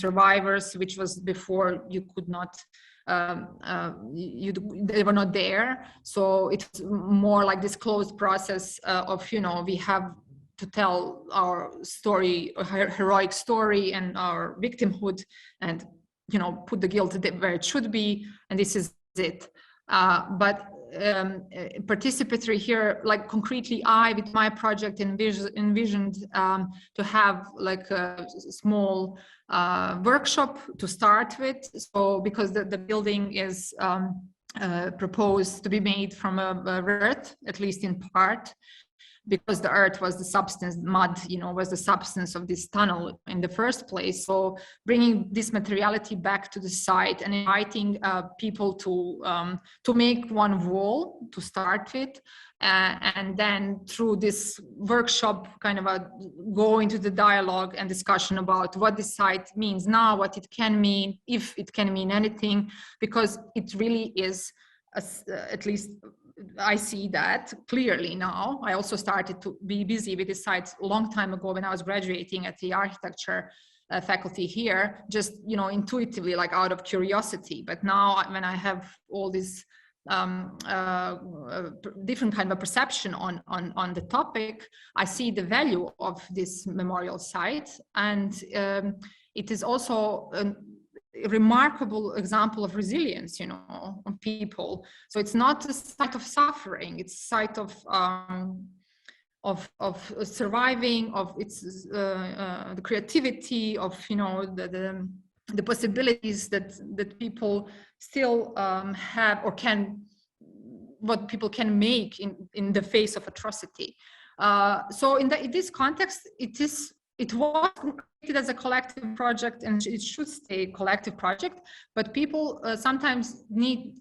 [SPEAKER 2] survivors, which was before you could not, they were not there. So it's more like this closed process of, you know, we have to tell our story, heroic story and our victimhood, and, you know, put the guilt where it should be, and this is it. But participatory here, like concretely, I, with my project, envisioned to have like a small workshop to start with. So because the building is proposed to be made from a earth, at least in part, because the earth was the substance, mud, you know, was the substance of this tunnel in the first place. So bringing this materiality back to the site and inviting people to make one wall to start with, and then through this workshop kind of go into the dialogue and discussion about what this site means now, what it can mean, if it can mean anything, because it really is, at least I see that clearly now. I also started to be busy with this site a long time ago when I was graduating at the architecture faculty here, just, you know, intuitively, like out of curiosity. But now when I have all this different kind of perception on the topic, I see the value of this memorial site. And it is also a remarkable example of resilience, you know, on people. So it's not a site of suffering; it's a site of surviving, of its the creativity, of, you know, the possibilities that people still have or can, what people can make in the face of atrocity. So in this context, it was created as a collective project, and it should stay a collective project, but people sometimes need,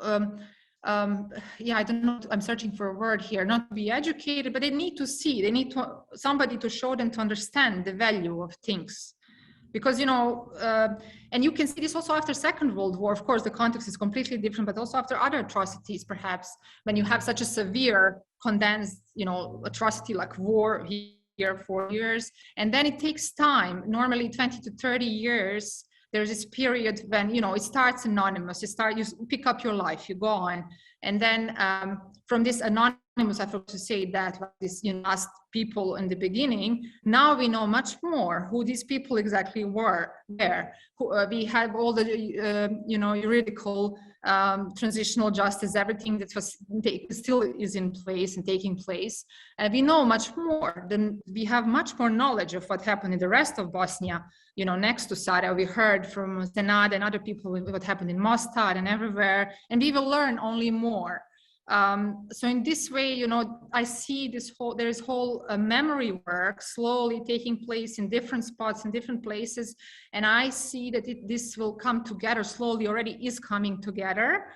[SPEAKER 2] yeah, I don't know, I'm searching for a word here, not to be educated, but they need to see, they need somebody to show them, to understand the value of things. Because, you know, and you can see this also after Second World War. Of course, the context is completely different, but also after other atrocities, perhaps, when you have such a severe, condensed, you know, atrocity like war here 4 years, and then it takes time, normally 20 to 30 years. There's this period when, you know, it starts anonymous, you pick up your life, you go on, And then from this anonymous, I forgot to say that, like this, asked people in the beginning, now we know much more who these people exactly were there. We have all the, juridical, transitional justice, everything that was still is in place and taking place. We know much more. Then we have much more knowledge of what happened in the rest of Bosnia, next to Sarajevo. We heard from Senad and other people what happened in Mostar and everywhere, and we will learn only more. So in this way, I see there's whole memory work slowly taking place in different spots, in different places. And I see that this will come together slowly, already is coming together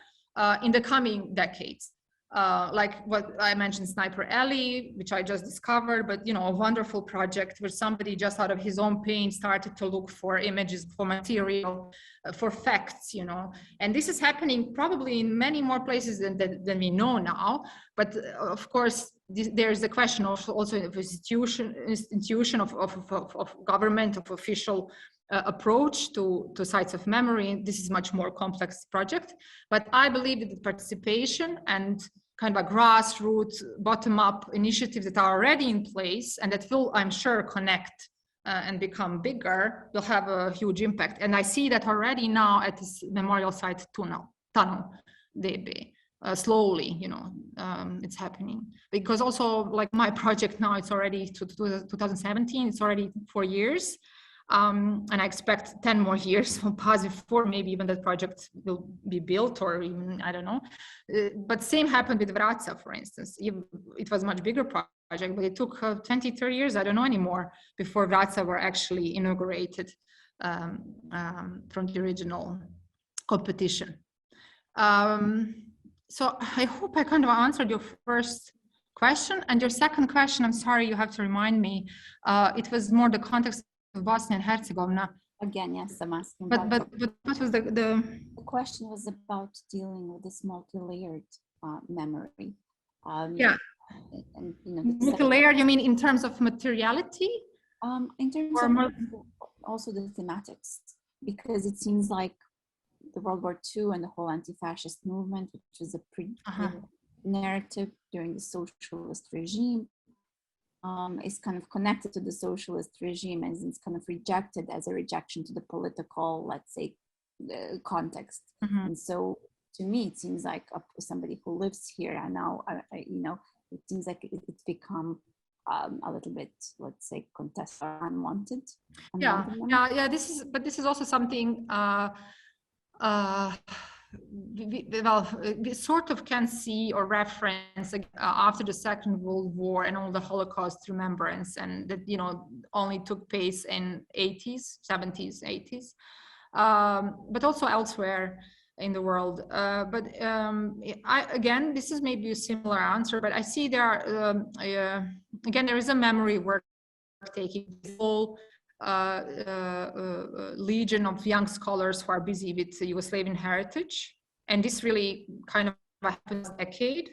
[SPEAKER 2] in the coming decades. Like what I mentioned, Sniper Alley, which I just discovered, but a wonderful project where somebody just out of his own pain started to look for images, for material, for facts, and this is happening probably in many more places than we know now. But of course, there's the question of also of institution of government, of official approach to sites of memory. This is much more complex project, but I believe that the participation and kind of a grassroots, bottom-up initiatives that are already in place and that will, I'm sure, connect and become bigger, will have a huge impact. And I see that already now at this memorial site tunnel DB. Slowly, it's happening. Because also, like my project now, it's already 2017, it's already 4 years. And I expect 10 more years from before maybe even that project will be built, or even, I don't know. But same happened with Vratsa, for instance. It was a much bigger project, but it took 20, 30 years, I don't know anymore, before Vratsa were actually inaugurated from the original competition. So I hope I kind of answered your first question. And your second question, I'm sorry, you have to remind me. It was more the context of Bosnia and Herzegovina.
[SPEAKER 1] Again, yes, I'm asking.
[SPEAKER 2] But what was the
[SPEAKER 1] question was about dealing with this multi-layered memory.
[SPEAKER 2] Yeah.
[SPEAKER 1] And
[SPEAKER 2] multi-layered, you mean in terms of materiality?
[SPEAKER 1] In terms of also the thematics, because it seems like the World War II and the whole anti-fascist movement, which was a narrative during the socialist regime, is kind of connected to the socialist regime, and it's kind of rejected as a rejection to the political, let's say, context. And so to me, it seems like somebody who lives here, and now, it seems like it's become a little bit, let's say, contested or unwanted.
[SPEAKER 2] Yeah. This is also something we sort of can see or reference after the Second World War and all the Holocaust remembrance, and that only took place in 80s, 70s, 80s, but also elsewhere in the world. Again, this is maybe a similar answer, but I see there are again, there is a memory work taking whole legion of young scholars who are busy with Yugoslavian heritage, and this really kind of happens a decade.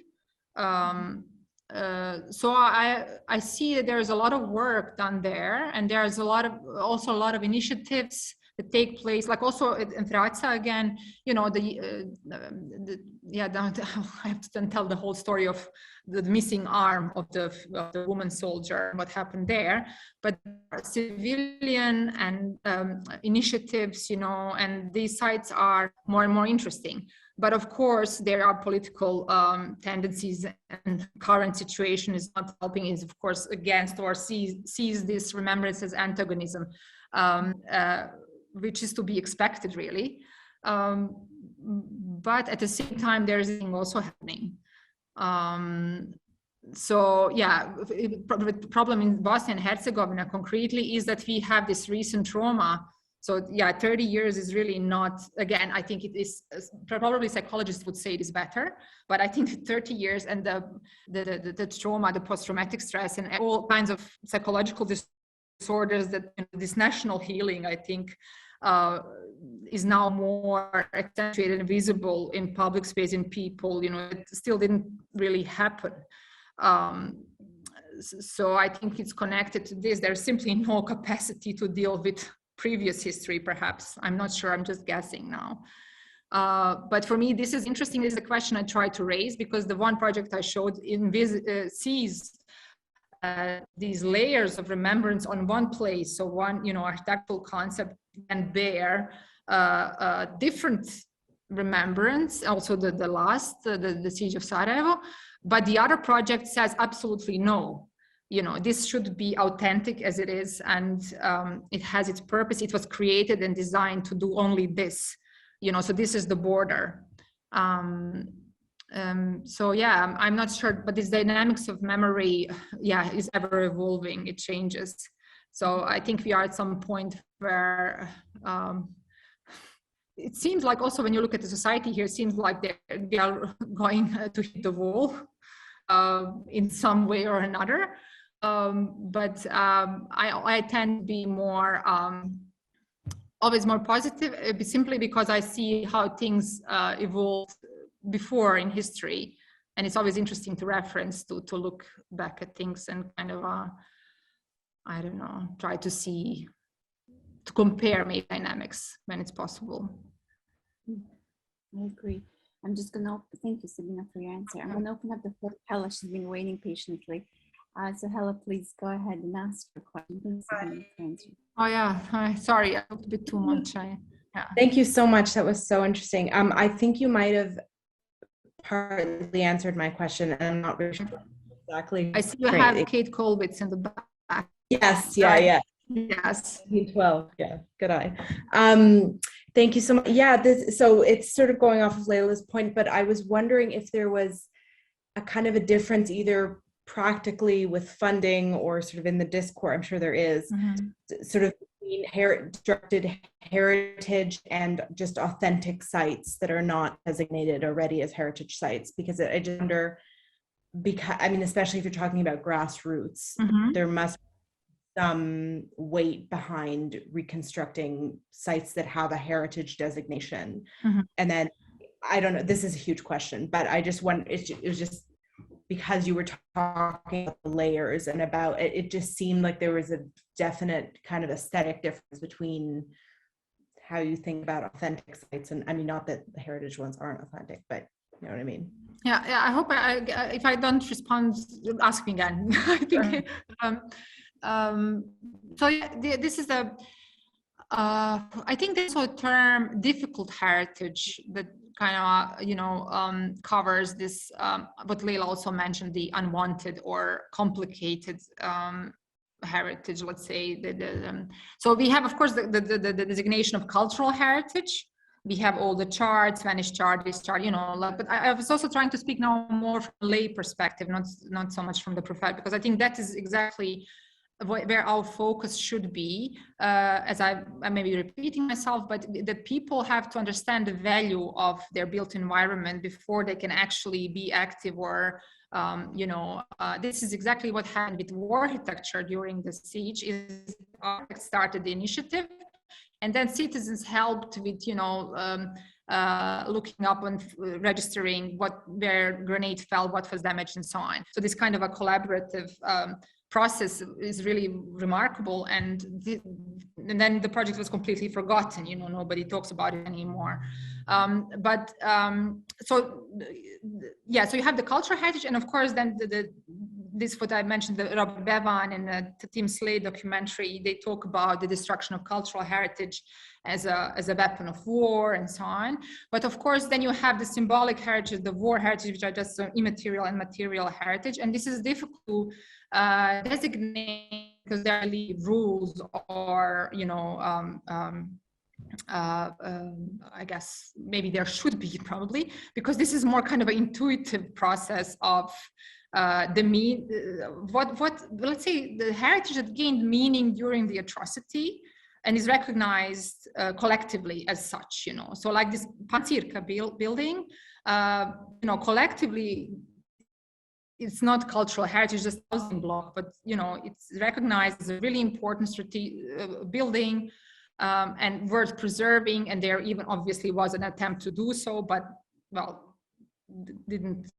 [SPEAKER 2] So I see that there is a lot of work done there, and there's also a lot of initiatives that take place, like also in Vratsa again, I have to then tell the whole story of the missing arm of the woman soldier, what happened there, but civilian and initiatives, and these sites are more and more interesting. But of course, there are political tendencies, and current situation is not helping, is of course against or sees this remembrance as antagonism, which is to be expected, really. But at the same time, there is also happening. So yeah, the problem in Bosnia and Herzegovina concretely is that we have this recent trauma. So yeah, 30 years is really not, again, I think it is, probably psychologists would say it is better, but I think 30 years and the trauma, the post-traumatic stress, and all kinds of psychological disorders, that this national healing, I think, is now more accentuated and visible in public space, in people, it still didn't really happen. So I think it's connected to this. There's simply no capacity to deal with previous history, perhaps. I'm not sure, I'm just guessing now. But for me, this is interesting. This is a question I try to raise, because the one project I showed sees these layers of remembrance on one place. So one, architectural concept can bear different remembrance, also the siege of Sarajevo, but the other project says absolutely no. This should be authentic as it is, and it has its purpose. It was created and designed to do only this, so this is the border. So yeah, I'm not sure, but this dynamics of memory, is ever evolving. It changes. So I think we are at some point where it seems like, also when you look at the society here, it seems like they are going to hit the wall in some way or another. But I tend to be more always more positive, simply because I see how things evolved before in history, and it's always interesting to reference to look back at things and kind of I don't know, try to compare maybe dynamics when it's possible.
[SPEAKER 1] I agree. I'm just gonna thank you, Sabina, for your answer. I'm gonna open up the floor. Hella, she's been waiting patiently. So Hella, please go ahead and ask your question.
[SPEAKER 2] Oh yeah, sorry, I talked a bit too much.
[SPEAKER 3] Thank you so much. That was so interesting. I think you might have partly answered my question, and I'm not really sure exactly.
[SPEAKER 2] I see you have Kate Colbitz in the back.
[SPEAKER 3] Yes, yeah.
[SPEAKER 2] Yes.
[SPEAKER 3] 12, yeah, good eye. Thank you so much. Yeah, so it's sort of going off of Leila's point, but I was wondering if there was a kind of a difference either practically with funding or sort of in the discourse. I'm sure there is, sort of between constructed heritage and just authentic sites that are not designated already as heritage sites, because I just wonder, because I mean, especially if you're talking about grassroots, there must be some weight behind reconstructing sites that have a heritage designation. And then I don't know, this is a huge question, but I just want, it was just because you were talking about the layers and about it, it just seemed like there was a definite kind of aesthetic difference between how you think about authentic sites. And I mean, not that the heritage ones aren't authentic, but you know what I mean?
[SPEAKER 2] Yeah, I hope if I don't respond, ask me again. I think, so yeah, this is I think there's a term, difficult heritage, that kind of, covers this, what Leila also mentioned, the unwanted or complicated heritage, let's say. So we have, of course, the designation of cultural heritage. We have all the charts, Spanish chart, this chart, but I was also trying to speak now more from a lay perspective, not so much from the profile, because I think that is exactly where our focus should be, as I may be repeating myself, but that people have to understand the value of their built environment before they can actually be active or, this is exactly what happened with war architecture during the siege. Is architects started the initiative, and then citizens helped with, looking up and registering where grenade fell, what was damaged, and so on. So this kind of a collaborative process is really remarkable, and then the project was completely forgotten. Nobody talks about it anymore. So you have the cultural heritage, and of course then this what I mentioned, the Robert Bevan and the Tim Slade documentary. They talk about the destruction of cultural heritage as a weapon of war and so on. But of course, then you have the symbolic heritage, the war heritage, which are just immaterial and material heritage, and this is difficult to designate because there are rules or I guess maybe there should be, probably, because this is more kind of an intuitive process of let's say the heritage that gained meaning during the atrocity and is recognized collectively as such. So like this Pancirka building, collectively it's not cultural heritage, just a housing block, but it's recognized as a really important building and worth preserving. And there even obviously was an attempt to do so, but didn't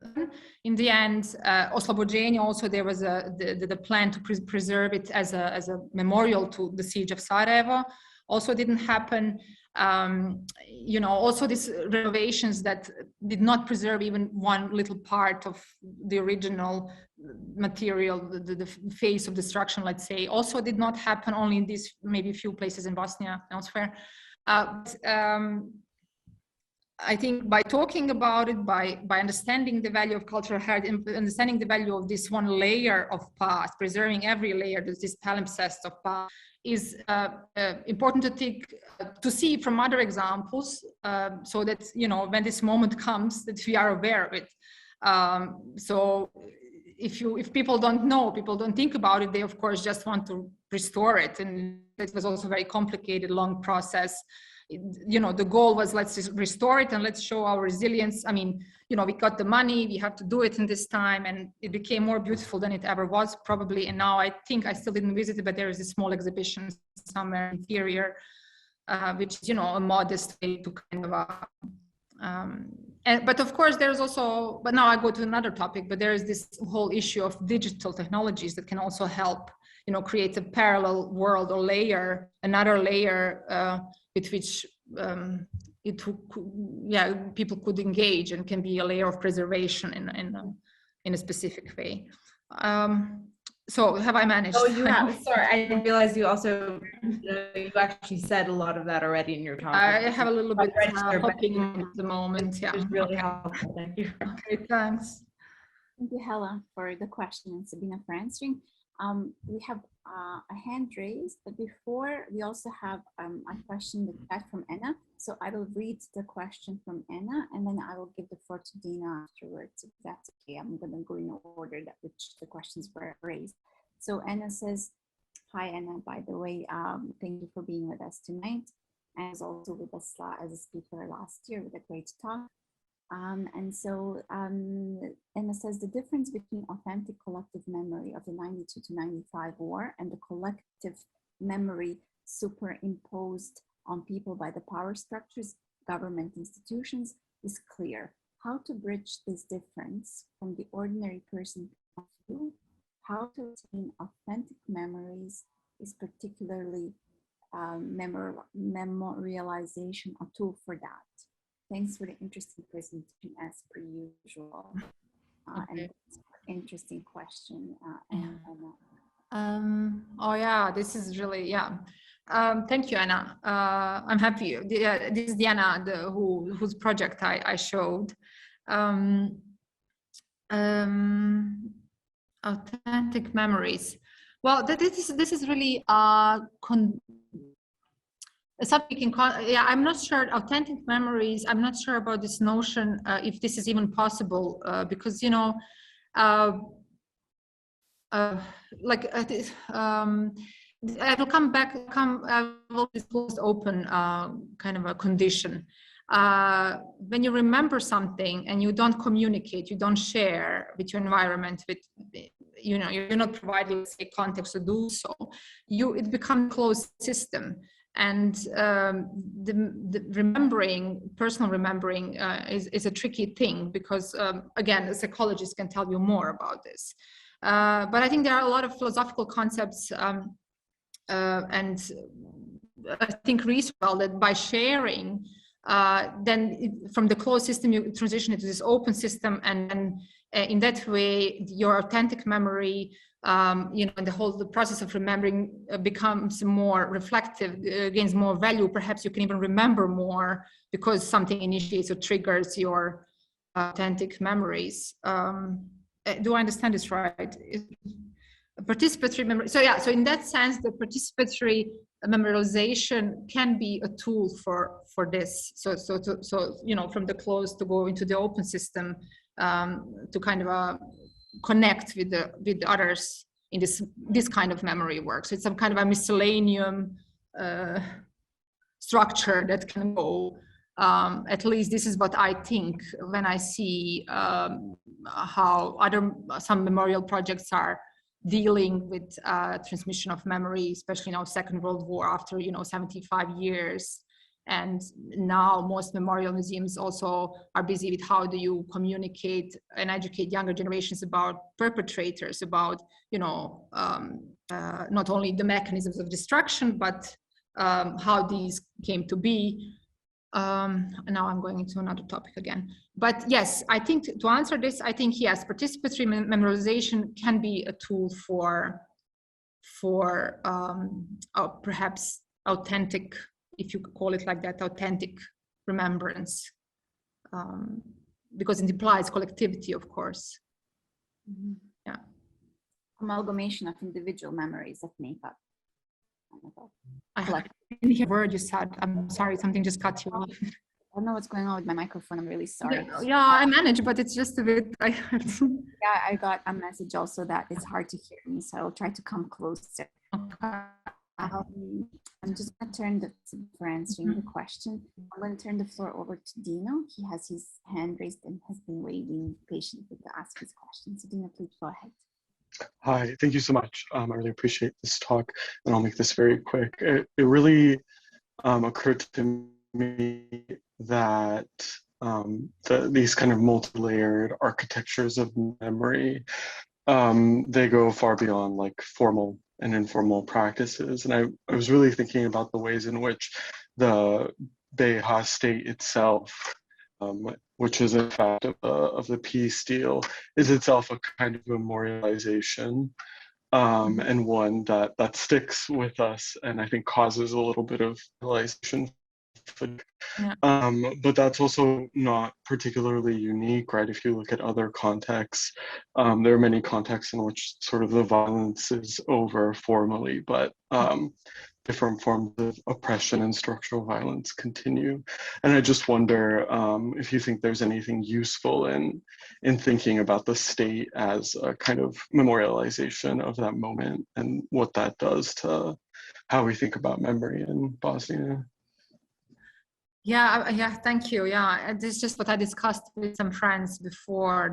[SPEAKER 2] in the end. Oslobođenje, also there was the plan to preserve it as a memorial to the siege of Sarajevo, also didn't happen. You know, also these renovations that did not preserve even one little part of the original material, the phase of destruction, let's say, also did not happen only in these maybe few places in Bosnia, elsewhere. I think by talking about it, by understanding the value of cultural heritage, understanding the value of this one layer of past, preserving every layer, this palimpsest of past, is important to see from other examples, so that, you know, when this moment comes, that we are aware of it. So if people don't know, people don't think about it, they of course just want to restore it, and it was also a very complicated, long process. You know, the goal was, let's just restore it and let's show our resilience. I mean, you know, we got the money, we have to do it in this time, and it became more beautiful than it ever was, probably. And now I think, I still didn't visit it, but there is a small exhibition somewhere interior, which is, you know, a modest way to kind of, but of course there's also, but now I go to another topic, but there is this whole issue of digital technologies that can also help, you know, create a parallel world or layer, another layer, with which people could engage, and can be a layer of preservation in a specific way. So have I managed?
[SPEAKER 3] Oh, you have. Sorry, I didn't realize you also, you actually said a lot of that already in your talk.
[SPEAKER 2] I have a little bit hopping at the moment. Yeah,
[SPEAKER 3] it's really helpful. Thank you.
[SPEAKER 2] Okay, thanks.
[SPEAKER 1] Thank you, Hella, for the question, and Sabina for answering. We have a hand raised, but before, we also have a question that from Anna. So I will read the question from Anna, and then I will give the floor to Dina afterwards, if that's okay. I'm going to go in order that which the questions were raised. So Anna says, hi Anna, by the way, thank you for being with us tonight, and is also with us as a speaker last year with a great talk. And so Emma says, the difference between authentic collective memory of the 92 to 95 war and the collective memory superimposed on people by the power structures, government institutions, is clear. How to bridge this difference from the ordinary person point of view, how to attain authentic memories is particularly memorialization a tool for that. Thanks for the interesting presentation as per usual.
[SPEAKER 2] Okay.
[SPEAKER 1] And interesting question.
[SPEAKER 2] Oh yeah, this is really, yeah. Thank you, Anna. I'm happy. This is Diana, whose project I showed. Authentic memories. Well, this is really something yeah, I'm not sure. Authentic memories, I'm not sure about this notion, if this is even possible, because, you know, like I will come back, I will disclose open kind of a condition. When you remember something and you don't communicate, you don't share with your environment, with, you know, you're not providing, let's say, context to do so, it becomes a closed system. And the remembering, personal remembering, is a tricky thing, because again, the psychologists can tell you more about this. But I think there are a lot of philosophical concepts, and I think research that by sharing, then from the closed system you transition into this open system, and then in that way your authentic memory, you know, and the process of remembering becomes more reflective, gains more value. Perhaps you can even remember more because something initiates or triggers your authentic memories. Do I understand this right? Participatory memory. So yeah, so in that sense, the participatory memorization can be a tool for this. So you know, from the closed to go into the open system, to kind of connect with others in this kind of memory work. So it's some kind of a miscellaneum structure that can go. At least this is what I think when I see how some memorial projects are dealing with transmission of memory, especially now Second World War, after, you know, 75 years. And now most memorial museums also are busy with how do you communicate and educate younger generations about perpetrators, about, you know, not only the mechanisms of destruction, but how these came to be. Now I'm going into another topic again. But yes, I think to answer this, I think yes, participatory memorization can be a tool for perhaps authentic, if you could call it like that, authentic remembrance, because it implies collectivity, of course.
[SPEAKER 1] Mm-hmm.
[SPEAKER 2] Yeah.
[SPEAKER 1] Amalgamation of individual memories that make up.
[SPEAKER 2] I didn't hear a word you said. I'm sorry, something just cut you off.
[SPEAKER 1] I don't know what's going on with my microphone. I'm really sorry.
[SPEAKER 2] Yeah, I manage, but it's just a bit.
[SPEAKER 1] Yeah, I got a message also that it's hard to hear me, so I'll try to come closer.
[SPEAKER 2] Okay.
[SPEAKER 1] I'm just going to turn for answering the question. I'm going to turn the floor over to Dino. He has his hand raised and has been waiting patiently to ask his question. So Dino, please go ahead.
[SPEAKER 4] Hi, thank you so much. I really appreciate this talk, and I'll make this very quick. It really occurred to me that these kind of multi-layered architectures of memory, they go far beyond like formal and informal practices. And I was really thinking about the ways in which the Beja state itself, which is in fact of the peace deal, is itself a kind of memorialization, and one that sticks with us, and I think causes a little bit of realization.
[SPEAKER 2] Yeah.
[SPEAKER 4] But that's also not particularly unique, right? If you look at other contexts, there are many contexts in which sort of the violence is over formally, but different forms of oppression and structural violence continue. And I just wonder if you think there's anything useful in thinking about the state as a kind of memorialization of that moment and what that does to how we think about memory in Bosnia.
[SPEAKER 2] Yeah, thank you. Yeah, this is just what I discussed with some friends before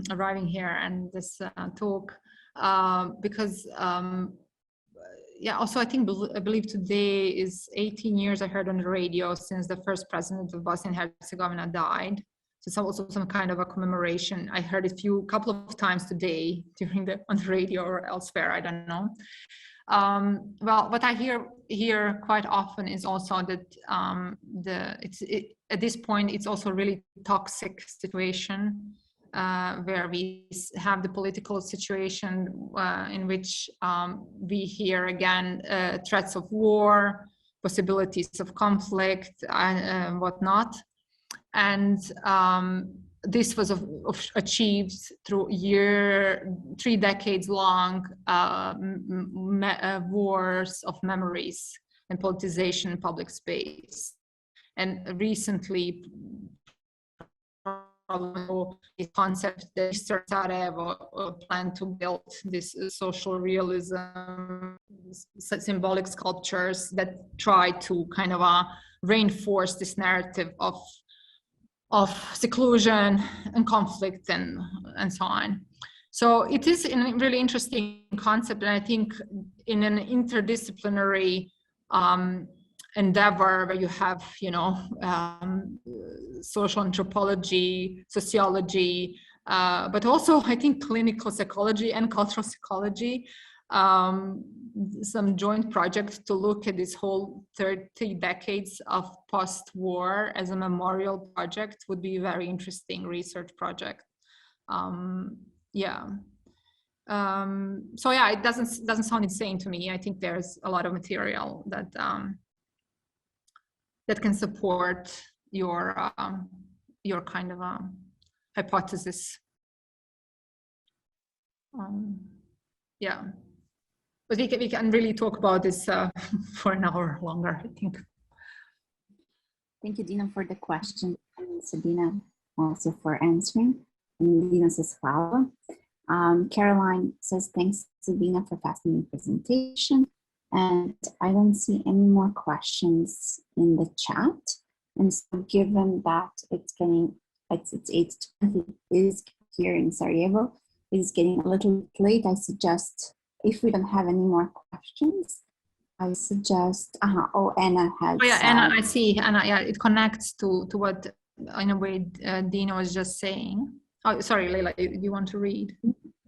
[SPEAKER 2] arriving here and this talk, because yeah, also I believe today is 18 years, I heard on the radio, since the first president of Bosnia and Herzegovina died. So it's also some kind of a commemoration. I heard it a couple of times today on the radio or elsewhere, I don't know. Well, what I hear quite often is also that at this point it's also a really toxic situation where we have the political situation in which we hear again threats of war, possibilities of conflict, and whatnot. And this was achieved through 3 decades long wars of memories and politicization in public space. And recently, the concept that Sarajevo planned to build this social realism, symbolic sculptures that try to kind of reinforce this narrative of seclusion and conflict and so on. So it is a really interesting concept, and I think in an interdisciplinary endeavor where you have, social anthropology, sociology, but also I think clinical psychology and cultural psychology, some joint projects to look at this whole 30 decades of post-war as a memorial project would be a very interesting research project. Yeah. So yeah, it doesn't sound insane to me. I think there's a lot of material that that can support your kind of hypothesis. Yeah. But we can really talk about this for an hour longer, I think.
[SPEAKER 1] Thank you, Dina, for the question, and Sabina also for answering. And Dina says, follow. Caroline says, thanks, Sabina, for fascinating presentation. And I don't see any more questions in the chat. And so given that it's 8:20, is here in Sarajevo, it is getting a little late, I suggest, if we don't have any more questions, I suggest, Anna has.
[SPEAKER 2] Oh yeah, Anna, I see, Anna, yeah, it connects to what, in a way, Dina was just saying. Oh, sorry, Leila, you want to read?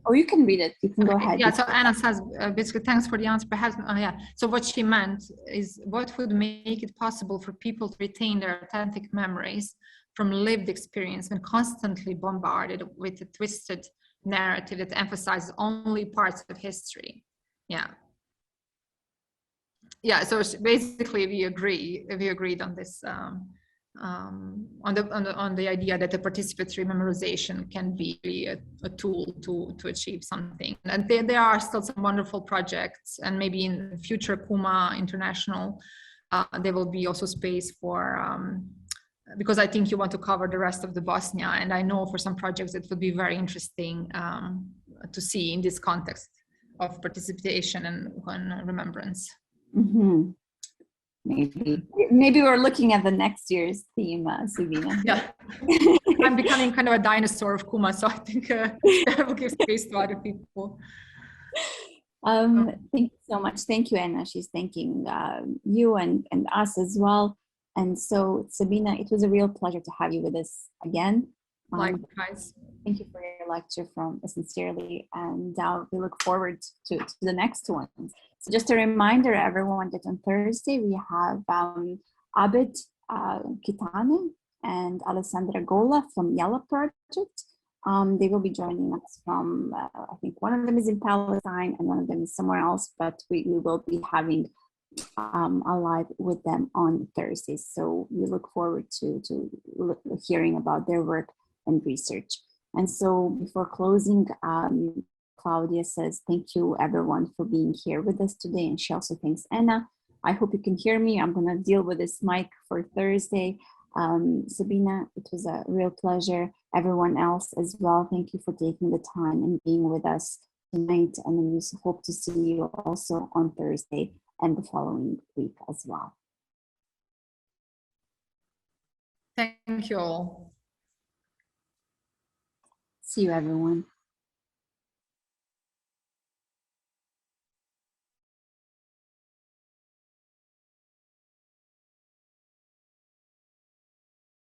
[SPEAKER 1] Oh, you can read it. You can go ahead.
[SPEAKER 2] Yeah, so Anna says, basically, thanks for the answer. Perhaps, yeah. So what she meant is, what would make it possible for people to retain their authentic memories from lived experience when constantly bombarded with a twisted narrative that emphasizes only parts of history? Yeah. Yeah, so basically we agreed on this, on the idea that the participatory memorization can be a tool to achieve something. And there are still some wonderful projects, and maybe in future Kuma International, there will be also space for, because I think you want to cover the rest of the Bosnia, and I know for some projects it would be very interesting to see in this context of participation and remembrance.
[SPEAKER 1] Mm-hmm. Maybe we're looking at the next year's theme, Sabina.
[SPEAKER 2] Yeah, I'm becoming kind of a dinosaur of Kuma, so I think I will give space to other people.
[SPEAKER 1] Thank you so much. Thank you, Anna. She's thanking you and us as well. And so, Sabina, it was a real pleasure to have you with us again.
[SPEAKER 2] Likewise.
[SPEAKER 1] Thank you for your lecture sincerely, and we look forward to the next one. So just a reminder, everyone, that on Thursday we have Abid Kitane and Alessandra Gola from Yalla Project. They will be joining us from, I think one of them is in Palestine and one of them is somewhere else, but we will be having a live with them on Thursday. So we look forward to hearing about their work and research. And so before closing, Claudia says, thank you everyone for being here with us today. And she also thanks Anna. I hope you can hear me. I'm gonna deal with this mic for Thursday. Sabina, it was a real pleasure. Everyone else as well, thank you for taking the time and being with us tonight. And we hope to see you also on Thursday and the following week as well.
[SPEAKER 2] Thank you all.
[SPEAKER 1] See you, everyone.